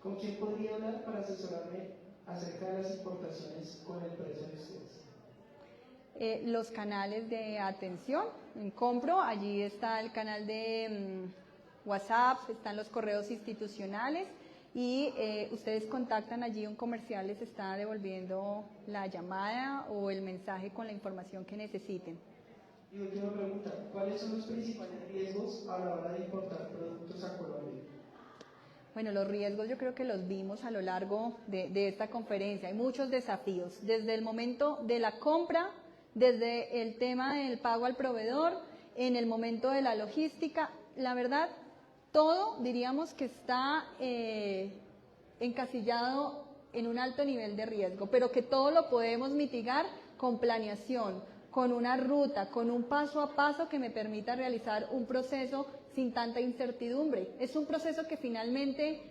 ¿Con quién podría hablar para asesorarme acerca de las importaciones con el precio de ustedes? Los canales de atención en Compro, allí está el canal de WhatsApp, están los correos institucionales y ustedes contactan allí, un comercial les está devolviendo la llamada o el mensaje con la información que necesiten. Y última pregunta, ¿cuáles son los principales riesgos a la hora de importar productos a Colombia? Bueno, los riesgos yo creo que los vimos a lo largo de esta conferencia. Hay muchos desafíos, desde el momento de la compra, desde el tema del pago al proveedor, en el momento de la logística. La verdad, todo diríamos que está encasillado en un alto nivel de riesgo, pero que todo lo podemos mitigar con planeación, con una ruta, con un paso a paso que me permita realizar un proceso sin tanta incertidumbre. Es un proceso que finalmente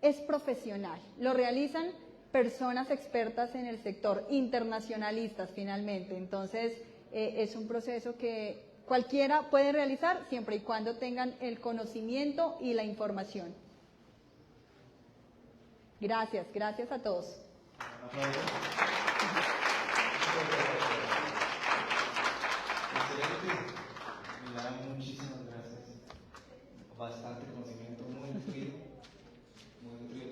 es profesional, lo realizan personas expertas en el sector, internacionalistas finalmente. Entonces es un proceso que cualquiera puede realizar siempre y cuando tengan el conocimiento y la información. Gracias a todos. Excelente. Milagro, muchísimas gracias. Bastante conocimiento, muy nutrido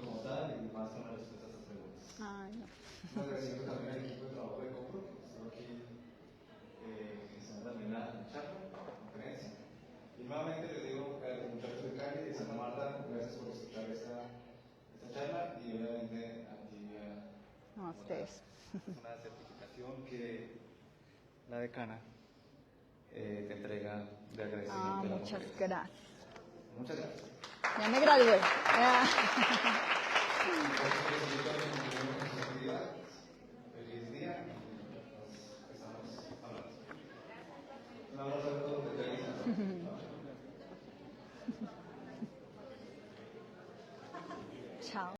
como tal y más con la respuesta a estas preguntas. Ay, no. Muy agradecido también al equipo de trabajo de Compro, que estuvo aquí gestionando también la charla, la conferencia. Y nuevamente les digo a los muchachos de Cali, de Santa Marta, gracias por escuchar esta charla y obviamente a ti, No, a ustedes. es una certificación que la decana te entrega de agradecimiento. De la Muchas conferencia. gracias. Muchas gracias. Ya me gradué. Feliz día y nos estamos hablando. Un abrazo a todos desde ahí. Chao.